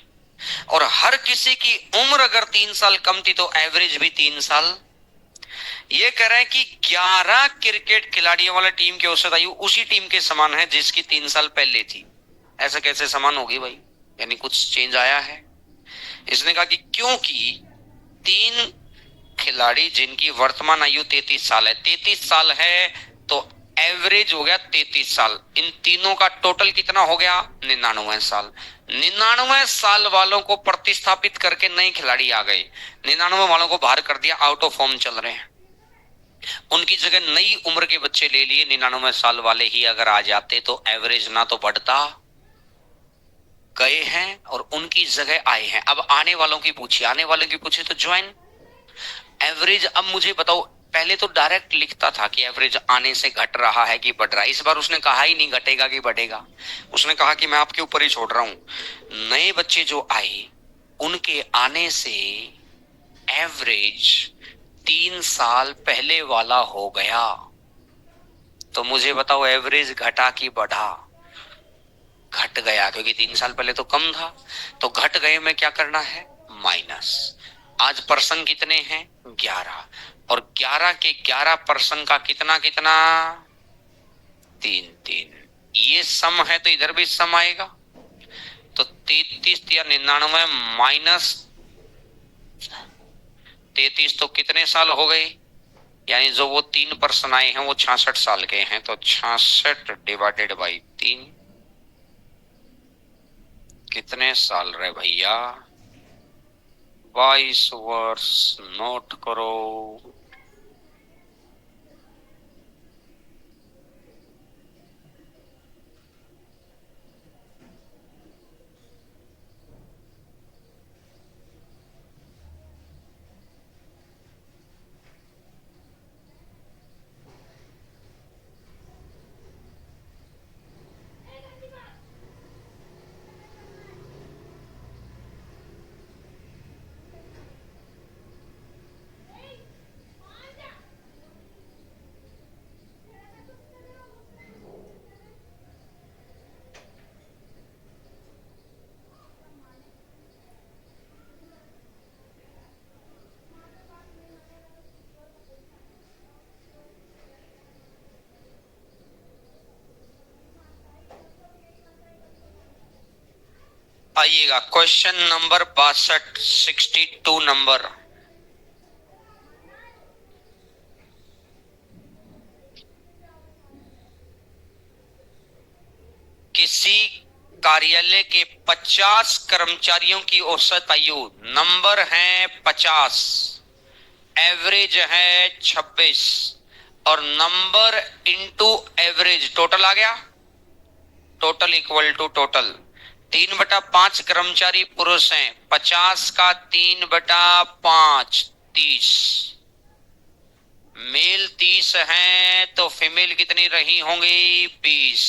और हर किसी की उम्र अगर 3 साल कम थी तो एवरेज भी 3 साल। ये कह रहे हैं कि 11 क्रिकेट खिलाड़ियों वाला टीम की औसत आयु उसी टीम के समान है जिसकी 3 साल पहले थी। ऐसा कैसे समान होगी भाई? यानी कुछ चेंज आया है। इसने कहा कि क्योंकि 3 खिलाड़ी जिनकी वर्तमान आयु 33 साल है, 33 साल है तो एवरेज हो गया 33 साल। इन तीनों का टोटल कितना हो गया? 99 साल। 99 साल वालों को प्रतिस्थापित करके नए खिलाड़ी आ गए, 99 वालों को बाहर कर दिया, आउट ऑफ फॉर्म चल रहे हैं। उनकी जगह नई उम्र के बच्चे ले लिए, 99 साल वाले ही अगर आ जाते तो एवरेज ना तो बढ़ता, गए हैं और उनकी जगह आए हैं। अब आने वालों की पूछिए, आने वालों की पूछिए तो ज्वाइन एवरेज। अब मुझे बताओ, पहले तो डायरेक्ट लिखता था कि एवरेज आने से घट रहा है कि बढ़ रहा है। इस बार उसने कहा ही नहीं घटेगा कि बढ़ेगा, उसने कहा कि मैं आपके ऊपर ही छोड़ रहा हूं। नए बच्चे जो आए उनके आने से एवरेज 3 साल पहले वाला हो गया। तो मुझे बताओ एवरेज घटा कि बढ़ा? घट गया, क्योंकि 3 साल पहले तो कम था। तो घट गए में क्या करना है? माइनस। आज पर्सन कितने हैं? 11, और 11 के 11 पर्सन का कितना कितना 3 3। ये सम है तो इधर भी सम आएगा। तो 33 या 99 माइनस 33 तो कितने साल हो गए? यानी जो वो 3 पर्सन आए हैं वो 66 साल के हैं, तो 66 डिवाइडेड बाई 3 कितने साल रहे भैया? 22 वर्ष। नोट करो। आइएगा क्वेश्चन नंबर 62, 62 नंबर। किसी कार्यालय के 50 कर्मचारियों की औसत आयु, नंबर है 50, एवरेज है 26 और नंबर इंटू एवरेज टोटल आ गया, टोटल इक्वल टू टोटल। 3/5 कर्मचारी पुरुष हैं, 50 का 3/5 30, मेल 30 हैं तो फीमेल कितनी रही होंगी 20,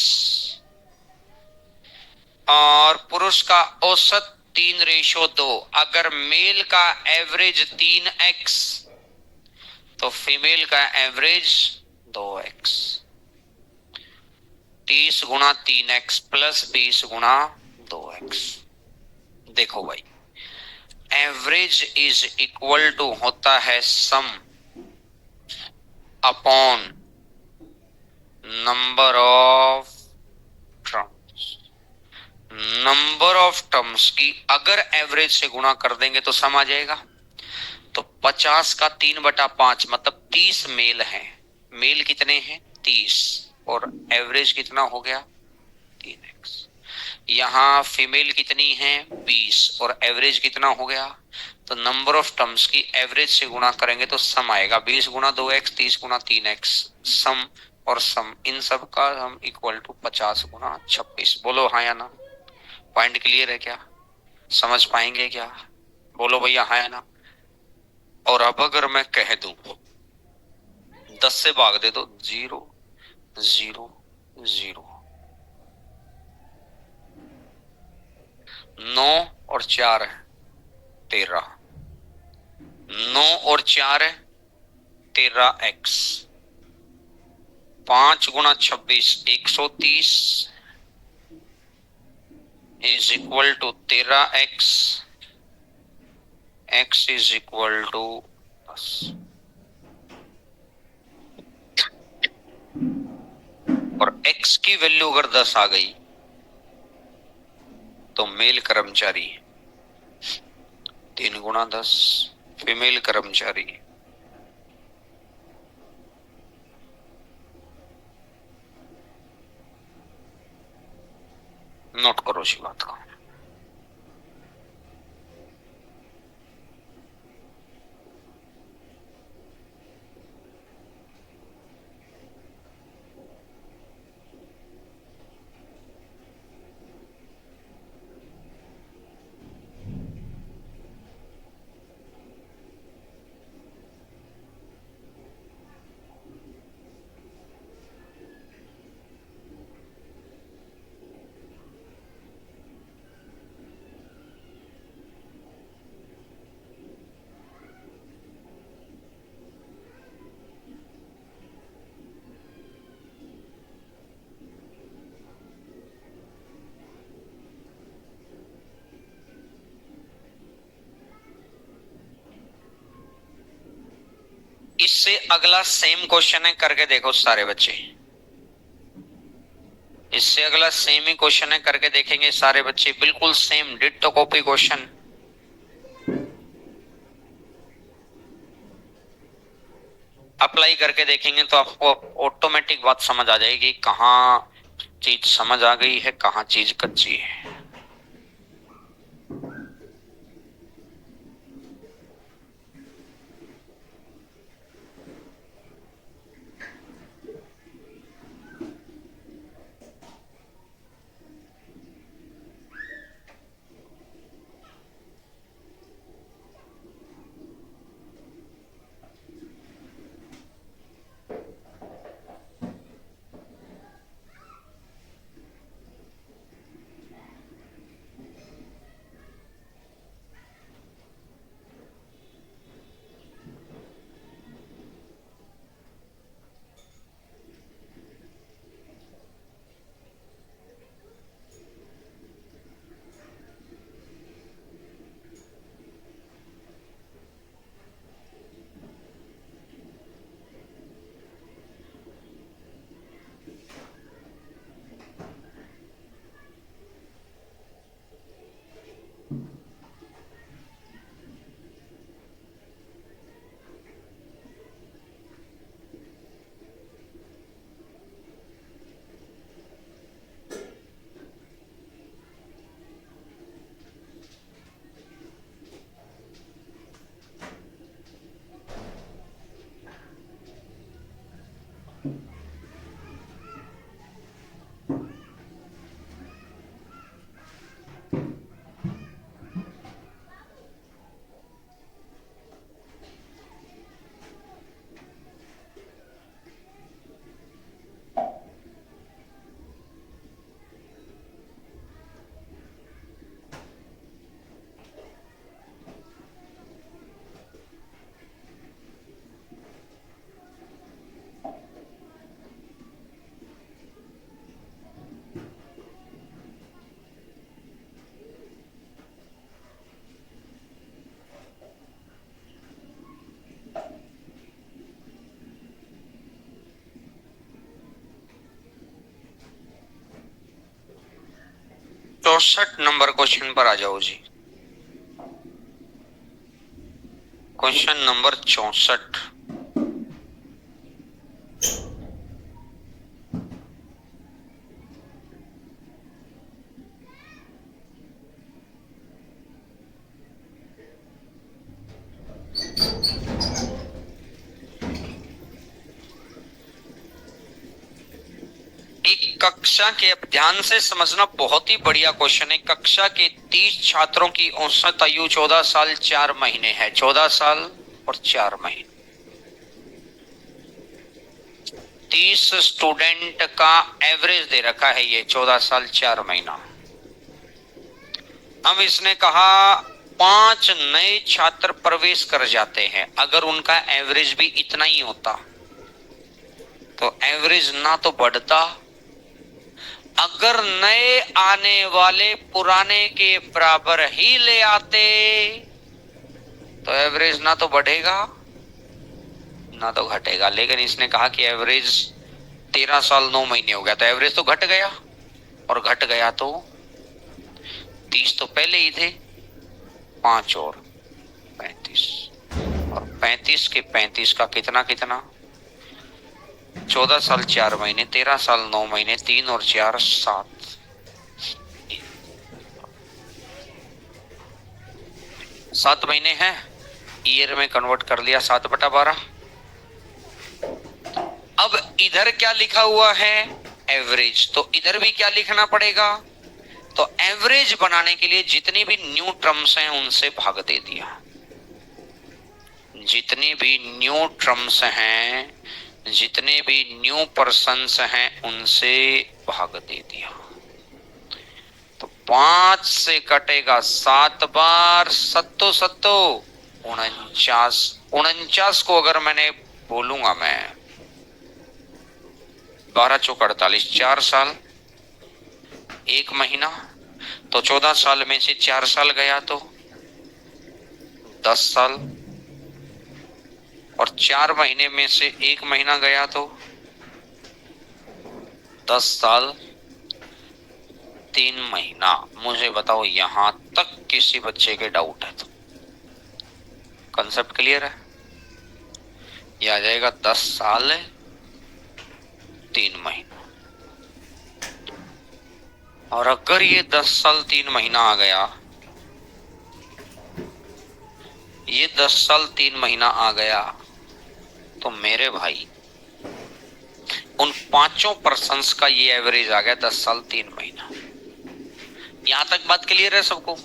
और पुरुष का औसत 3:2। अगर मेल का एवरेज 3x तो फीमेल का एवरेज 2x। 30 गुणा 3x प्लस 20 गुणा 2x। देखो भाई, एवरेज इज इक्वल टू होता है सम upon number of terms. Number of terms की अगर एवरेज से गुणा कर देंगे तो सम आ जाएगा। तो 50 का 3/5 मतलब 30 मेल है, मेल कितने हैं 30 और एवरेज कितना हो गया 3x। यहां फीमेल कितनी है 20 और एवरेज कितना हो गया, तो नंबर ऑफ टर्म्स की एवरेज से गुणा करेंगे तो सम आएगा 20 गुणा 2x 30 गुणा 3x। सम और सम इन सब का हम इक्वल टू 50 गुणा 26। बोलो हाँ या ना, पॉइंट क्लियर है क्या, समझ पाएंगे क्या, बोलो भैया हाँ या ना। और अब अगर मैं कह दूं 10 से भाग दे तो 0 0 0, 9 और 4 13, 9 और 4 13x, 5 गुणा 26 130 is equal to 13x, x is equal to 10। और x की वैल्यू अगर 10 आ गई तो मेल कर्मचारी 3 गुणा 10, फीमेल कर्मचारी नोट करो इसी बात को। इससे अगला सेम क्वेश्चन है, करके देखो सारे बच्चे। इससे अगला सेम ही क्वेश्चन है, करके देखेंगे सारे बच्चे, बिल्कुल same ditto copy question. Apply करके देखेंगे तो आपको ऑटोमेटिक बात समझ आ जाएगी, कहाँ चीज समझ आ गई है कहाँ चीज कच्ची है। 64 नंबर क्वेश्चन पर आ जाओ जी। Question number 64। एक कक्षा के, अब ध्यान से समझना, बहुत ही बढ़िया क्वेश्चन है। कक्षा के 30 छात्रों की औसत आयु 14 साल 4 महीने है। 14 साल और 4 महीने, 30 स्टूडेंट का एवरेज दे रखा है ये 14 साल 4 महीना। अब इसने कहा 5 नए छात्र प्रवेश कर जाते हैं। अगर उनका एवरेज भी इतना ही होता तो एवरेज ना तो बढ़ता, अगर नए आने वाले पुराने के बराबर ही ले आते तो एवरेज ना तो बढ़ेगा ना तो घटेगा। लेकिन इसने कहा कि एवरेज 13 साल 9 महीने हो गया, तो एवरेज तो घट गया, और घट गया तो 30 तो पहले ही थे, 5 और 35, और 35 के 35 का कितना कितना, 14 साल 4 महीने, 13 साल 9 महीने, 3 और 4 7, 7 महीने हैं। ईयर में कन्वर्ट कर लिया 7/12। अब इधर क्या लिखा हुआ है, एवरेज, तो इधर भी क्या लिखना पड़ेगा, तो एवरेज बनाने के लिए जितनी भी न्यू टर्म्स हैं उनसे भाग दे दिया। जितनी भी न्यू टर्म्स हैं, जितने भी न्यू पर्सन्स हैं उनसे भाग दे दिया। तो 5 से कटेगा 7 बार, 7 7 49, 49 को अगर मैंने बोलूंगा मैं 12 चौक 48, 4 साल 1 महीना, तो 14 साल में से 4 साल गया तो 10 साल, और 4 महीने में से 1 महीना गया तो 10 साल 3 महीना। मुझे बताओ यहां तक किसी बच्चे के डाउट है तो कंसेप्ट क्लियर है? यह आ जाएगा 10 साल 3 महीना। और अगर ये 10 साल 3 महीना आ गया, ये 10 साल 3 महीना आ गया, तो मेरे भाई उन 5 पर्सन्स का ये एवरेज आ गया 10 साल 3 महीना। यहां तक बात क्लियर है सबको?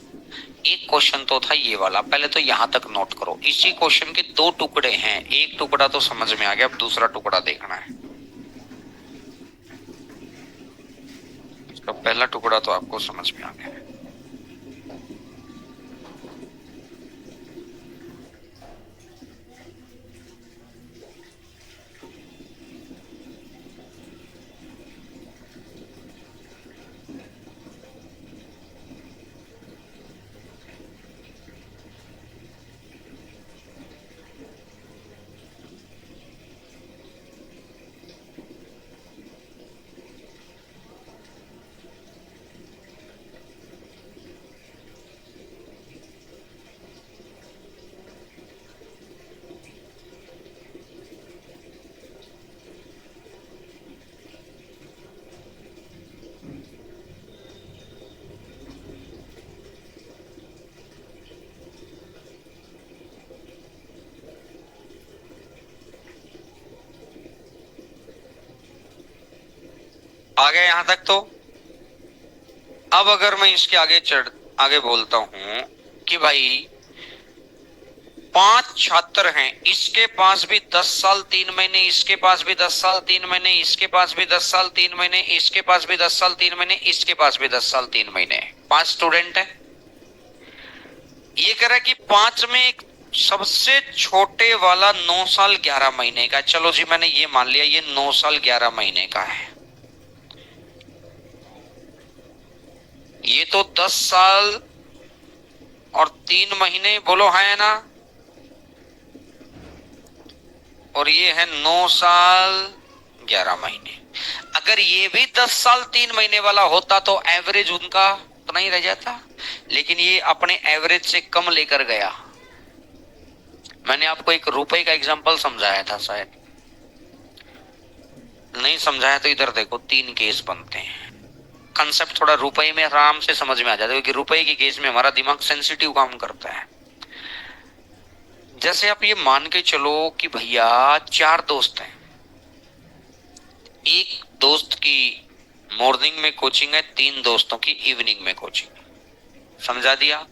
एक क्वेश्चन तो था ये वाला, पहले तो यहां तक नोट करो। इसी क्वेश्चन के 2 टुकड़े हैं, एक टुकड़ा तो समझ में आ गया, अब दूसरा टुकड़ा देखना है। इसका पहला टुकड़ा तो आपको समझ में आ गया है। आ गया यहां तक? तो अब अगर मैं इसके आगे बोलता हूं कि भाई 5 छात्र हैं, इसके पास भी 10 साल 3 महीने, इसके पास भी 10 साल 3 महीने, इसके पास भी 10 साल 3 महीने, इसके पास भी 10 साल 3 महीने, इसके पास भी 10 साल 3 महीने, 5 स्टूडेंट है। ये कह रहा है कि 5 में एक सबसे छोटे वाला 9 साल 11 महीने का। चलो जी, मैंने ये मान लिया ये 9 साल 11 महीने का है। ये तो 10 साल और 3 महीने, बोलो है ना, और ये है 9 साल 11 महीने। अगर ये भी 10 साल 3 महीने वाला होता तो एवरेज उनका उतना ही रह जाता, लेकिन ये अपने एवरेज से कम लेकर गया। मैंने आपको एक रुपए का एग्जांपल समझाया था, शायद नहीं समझाया तो इधर देखो, 3 केस बनते हैं। कंसेप्ट थोड़ा रुपए में आराम से समझ में आ जाता है, क्योंकि रुपए के केस में हमारा दिमाग सेंसिटिव काम करता है। जैसे आप ये मान के चलो कि भैया 4 दोस्त हैं, एक दोस्त की मॉर्निंग में कोचिंग है, 3 दोस्तों की इवनिंग में कोचिंग है। समझा दिया?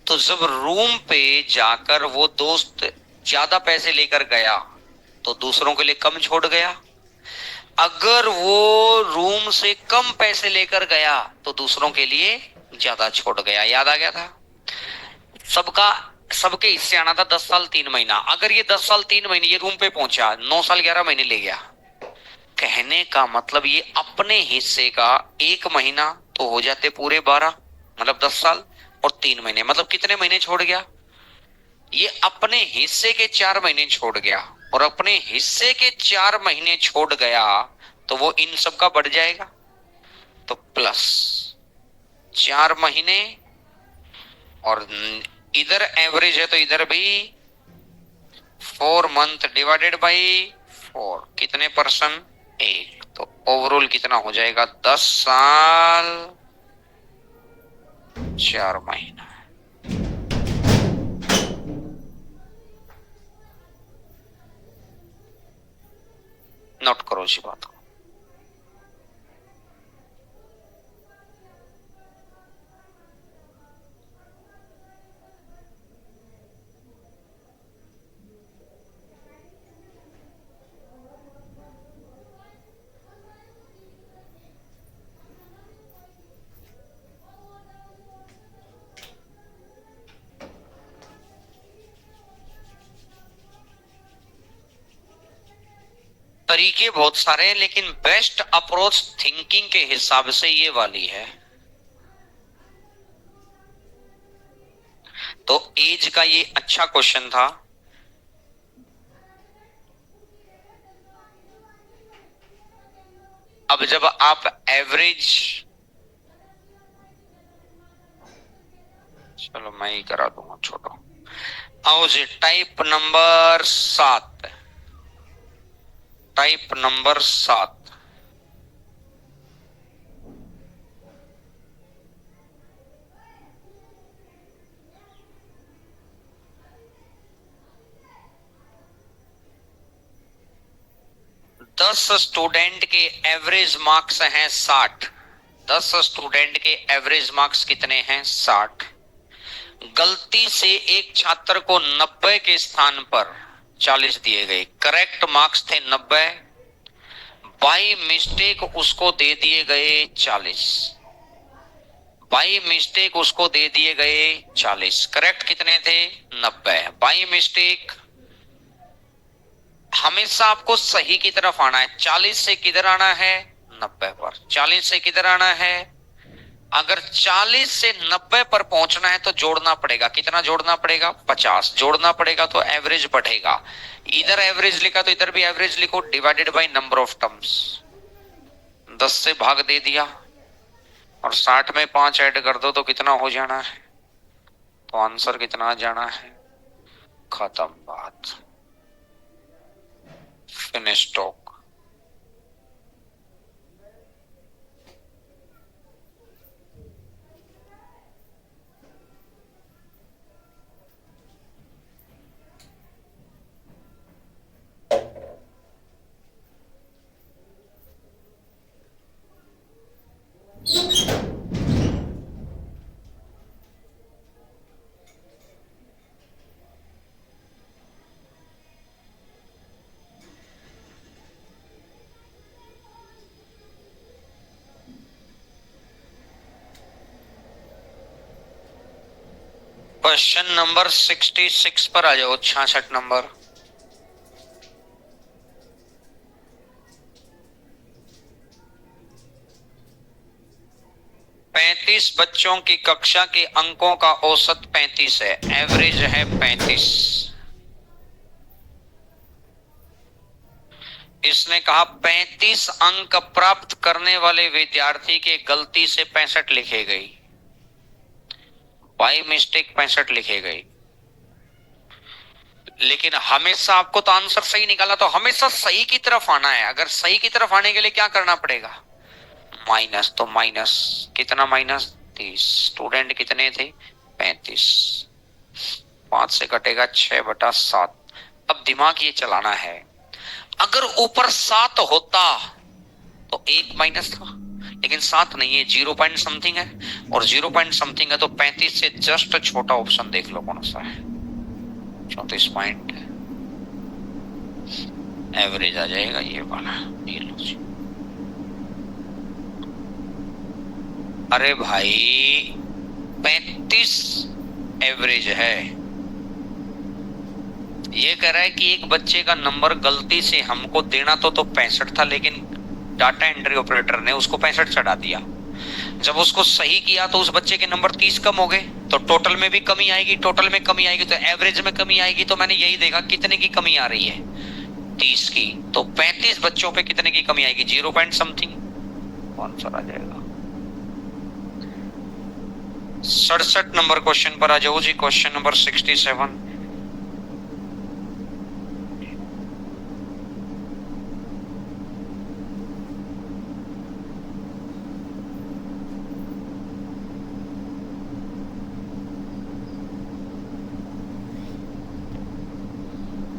तो जब रूम पे जाकर वो दोस्त ज्यादा पैसे लेकर गया तो दूसरों के लिए कम छोड़ गया, अगर वो रूम से कम पैसे लेकर गया तो दूसरों के लिए ज्यादा छोड़ गया। याद आ गया था? सबका सबके हिस्से आना था 10 साल 3 महीना। अगर ये 10 साल 3 महीने ये रूम पे पहुंचा, 9 साल 11 महीने ले गया। कहने का मतलब ये अपने हिस्से का 1 महीना तो हो जाते पूरे 12, मतलब 10 साल, और 3 महीने मतलब कितने महीने छोड़ गया? ये अपने हिस्से के 4 महीने छोड़ गया, और अपने हिस्से के 4 महीने छोड़ गया तो वो इन सब का बढ़ जाएगा, तो प्लस 4 महीने, और इधर एवरेज है तो इधर भी 4 मंथ डिवाइडेड बाई 4, कितने परसेंट? 1। तो ओवरऑल कितना हो जाएगा? 10 साल 4 महीना। नोट करो इसी बात को। तरीके बहुत सारे हैं, लेकिन बेस्ट अप्रोच थिंकिंग के हिसाब से ये वाली है। तो एज का ये अच्छा क्वेश्चन था। अब जब आप एवरेज, चलो मैं ही करा दूंगा, छोड़ो। आओ जी, टाइप नंबर 7, टाइप नंबर 7। दस स्टूडेंट के एवरेज मार्क्स हैं 60। 10 स्टूडेंट के एवरेज मार्क्स कितने हैं? 60। गलती से एक छात्र को 90 के स्थान पर 40 दिए गए, करेक्ट मार्क्स थे 90, बाई मिस्टेक उसको दे दिए गए 40। बाई मिस्टेक उसको दे दिए गए 40, करेक्ट कितने थे? 90। बाई मिस्टेक हमेशा आपको सही की तरफ आना है। 40 से किधर आना है? 90 पर। 40 से किधर आना है? अगर 40 से 90 पर पहुंचना है तो जोड़ना पड़ेगा। कितना जोड़ना पड़ेगा? 50 जोड़ना पड़ेगा, तो एवरेज बढ़ेगा। इधर एवरेज लिखा तो इधर भी एवरेज लिखो, divided by number of terms. 10 से भाग दे दिया, और 60 में 5 ऐड कर दो तो कितना हो जाना है? तो आंसर कितना आ जाना है? खत्म बात, फिनिश टॉक। क्वेश्चन नंबर 66 पर आ जाओ, 66 नंबर। पैंतीस बच्चों की कक्षा के अंकों का औसत 35 है, एवरेज है 35। इसने कहा 35 अंक प्राप्त करने वाले विद्यार्थी के गलती से 65 लिखे गई, बाई मिस्टेक 65 लिखे गई। लेकिन हमेशा आपको तो आंसर सही निकाला, तो हमेशा सही की तरफ आना है। अगर सही की तरफ आने के लिए क्या करना पड़ेगा? माइनस। तो माइनस कितना? माइनस 30। स्टूडेंट कितने थे? 35। 5 से कटेगा 6/7। अब दिमाग ये चलाना है, अगर ऊपर 7 होता तो 1 माइनस था, लेकिन 7 नहीं है, 0 पॉइंट समथिंग है, और 0 पॉइंट समथिंग है तो 35 से जस्ट छोटा ऑप्शन देख लो कौन सा है। 34 पॉइंट एवरेज आ जाएगा ये वाला। ये लो जी। अरे भाई 35 एवरेज है। ये कह रहा है कि एक बच्चे का नंबर गलती से हमको देना तो 65 था, लेकिन डाटा एंट्री ऑपरेटर ने उसको 65 चढ़ा दिया। जब उसको सही किया तो उस बच्चे के नंबर 30 कम हो गए, तो टोटल में भी कमी आएगी, टोटल में कमी आएगी तो एवरेज में कमी आएगी। तो मैंने यही देखा कितने की कमी आ रही है, 30 की। तो 35 बच्चों पे कितने की कमी आएगी? 0 पॉइंट समथिंग। आंसर आ जाएगा 67 नंबर क्वेश्चन पर आ जाओ जी। Question number 67।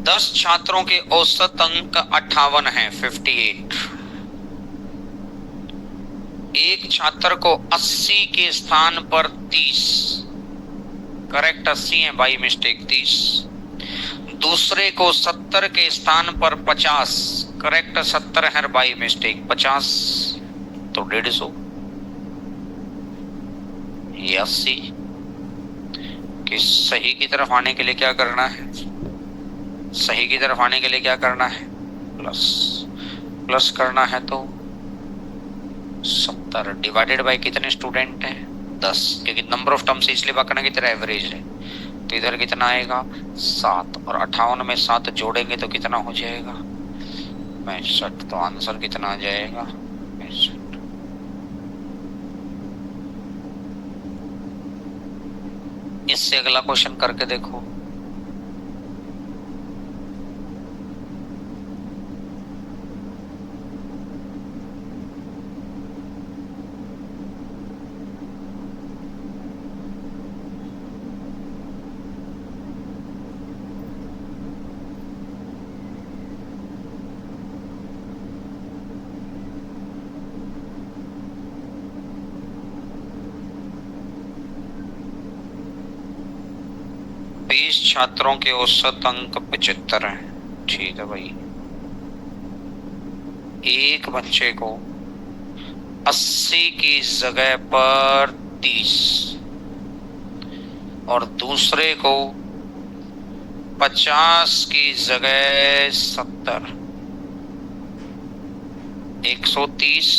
दस छात्रों के औसत अंक 58 है, 58। एक छात्र को 80 के स्थान पर 30, करेक्ट 80 है, बाई मिस्टेक 30। दूसरे को 70 के स्थान पर 50, करेक्ट 70 है, बाई मिस्टेक 50। तो 150। ये 80 कि सही की तरफ आने के लिए क्या करना है? सही की तरफ आने के लिए क्या करना है? प्लस। प्लस करना है तो 70 डिवाइडेड बाय कितने स्टूडेंट हैं? 10, क्योंकि नंबर ऑफ टर्म्स इसलिए बाकना की तरह एवरेज है। तो इधर कितना आएगा? 7, और 58 में 7 जोड़ेंगे तो कितना हो जाएगा? 65। तो आंसर कितना आ जाएगा? 65। इससे अगला क्वेश्चन करके देखो। छात्रों के औसत अंक 75 है। ठीक है भाई, एक बच्चे को 80 की जगह पर 30 और दूसरे को 50 की जगह 70, 130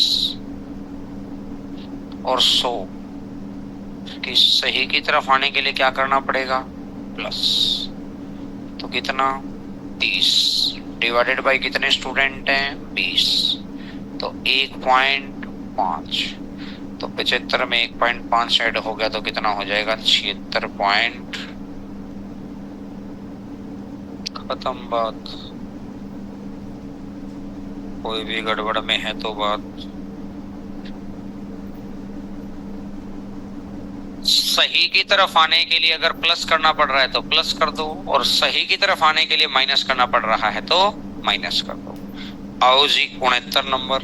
और 100 की सही की तरफ आने के लिए क्या करना पड़ेगा? प्लस। तो कितना? 30 डिवाइडेड बाय कितने स्टूडेंट हैं? 20। तो 1.5। तो 75 में 1.5 ऐड हो गया तो कितना हो जाएगा? 76 पॉइंट। खत्म बात। कोई भी गड़बड़ में है तो बात। सही की तरफ आने के लिए अगर प्लस करना पड़ रहा है तो प्लस कर दो, और सही की तरफ आने के लिए माइनस करना पड़ रहा है तो माइनस कर दो। आओ जी 69 number.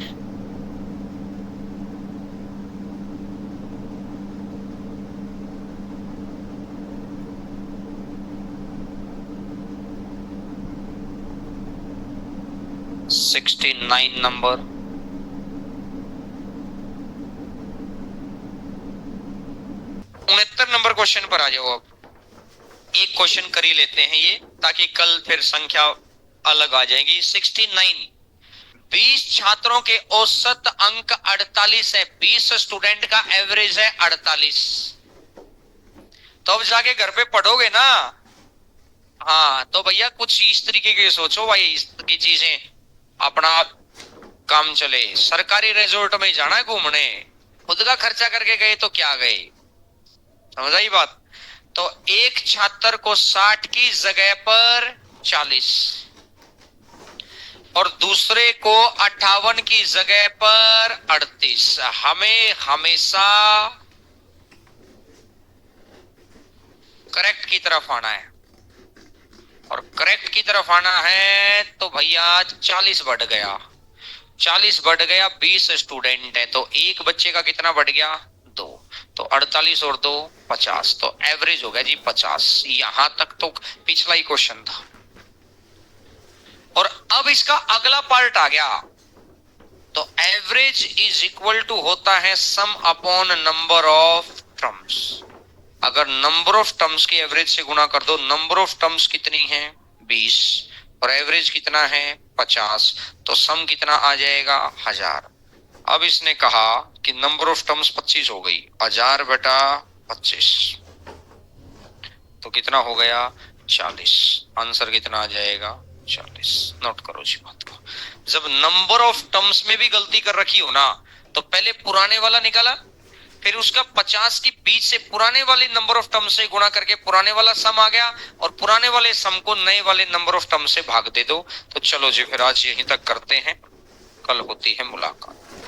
Sixty 69 number. 69 number question पर आ जाओ। अब एक क्वेश्चन कर ही लेते हैं ये, ताकि कल फिर संख्या अलग आ जाएगी। 69। 20 छात्रों के औसत अंक 48 है, 20 स्टूडेंट का एवरेज है 48। तो अब जाके घर पे पढ़ोगे ना, हाँ, तो भैया कुछ इस तरीके के सोचो भाई, इस की चीजें। अपना काम चले। सरकारी रिजोर्ट में जाना है घूमने, खुद का खर्चा करके गए तो क्या गए, समझ आई बात। तो एक छात्र को 60 की जगह पर 40 और दूसरे को 58 की जगह पर 38। हमें हमेशा करेक्ट की तरफ आना है, और करेक्ट की तरफ आना है तो भैया 40 बढ़ गया, 40 बढ़ गया, 20 स्टूडेंट है तो एक बच्चे का कितना बढ़ गया, 2, तो 48 और 2 50, तो एवरेज हो गया जी 50। यहां तक तो पिछला ही क्वेश्चन था। और अब इसका अगला पार्ट आ गया, तो एवरेज इज इक्वल टू होता है सम अपॉन नंबर ऑफ टर्म्स। अगर नंबर ऑफ टर्म्स की एवरेज से गुणा कर दो, नंबर ऑफ टर्म्स कितनी है 20 और एवरेज कितना है 50, तो सम कितना आ जाएगा 1000। अब इसने कहा कि नंबर ऑफ टर्म्स 25 हो गई, 1000 बटा 25 तो कितना हो गया 40। आंसर कितना आ जाएगा 40। नोट करो जी बात को। जब नंबर ऑफ टर्म्स में भी गलती कर रखी हो ना, तो पहले पुराने वाला निकाला, फिर उसका 50 की बीच से पुराने वाले नंबर ऑफ टर्म से गुणा करके पुराने वाला सम आ गया, और पुराने वाले सम को नए वाले नंबर ऑफ टर्म से भाग दे दो। तो चलो जी फिर आज यहीं तक करते हैं, कल होती है मुलाकात।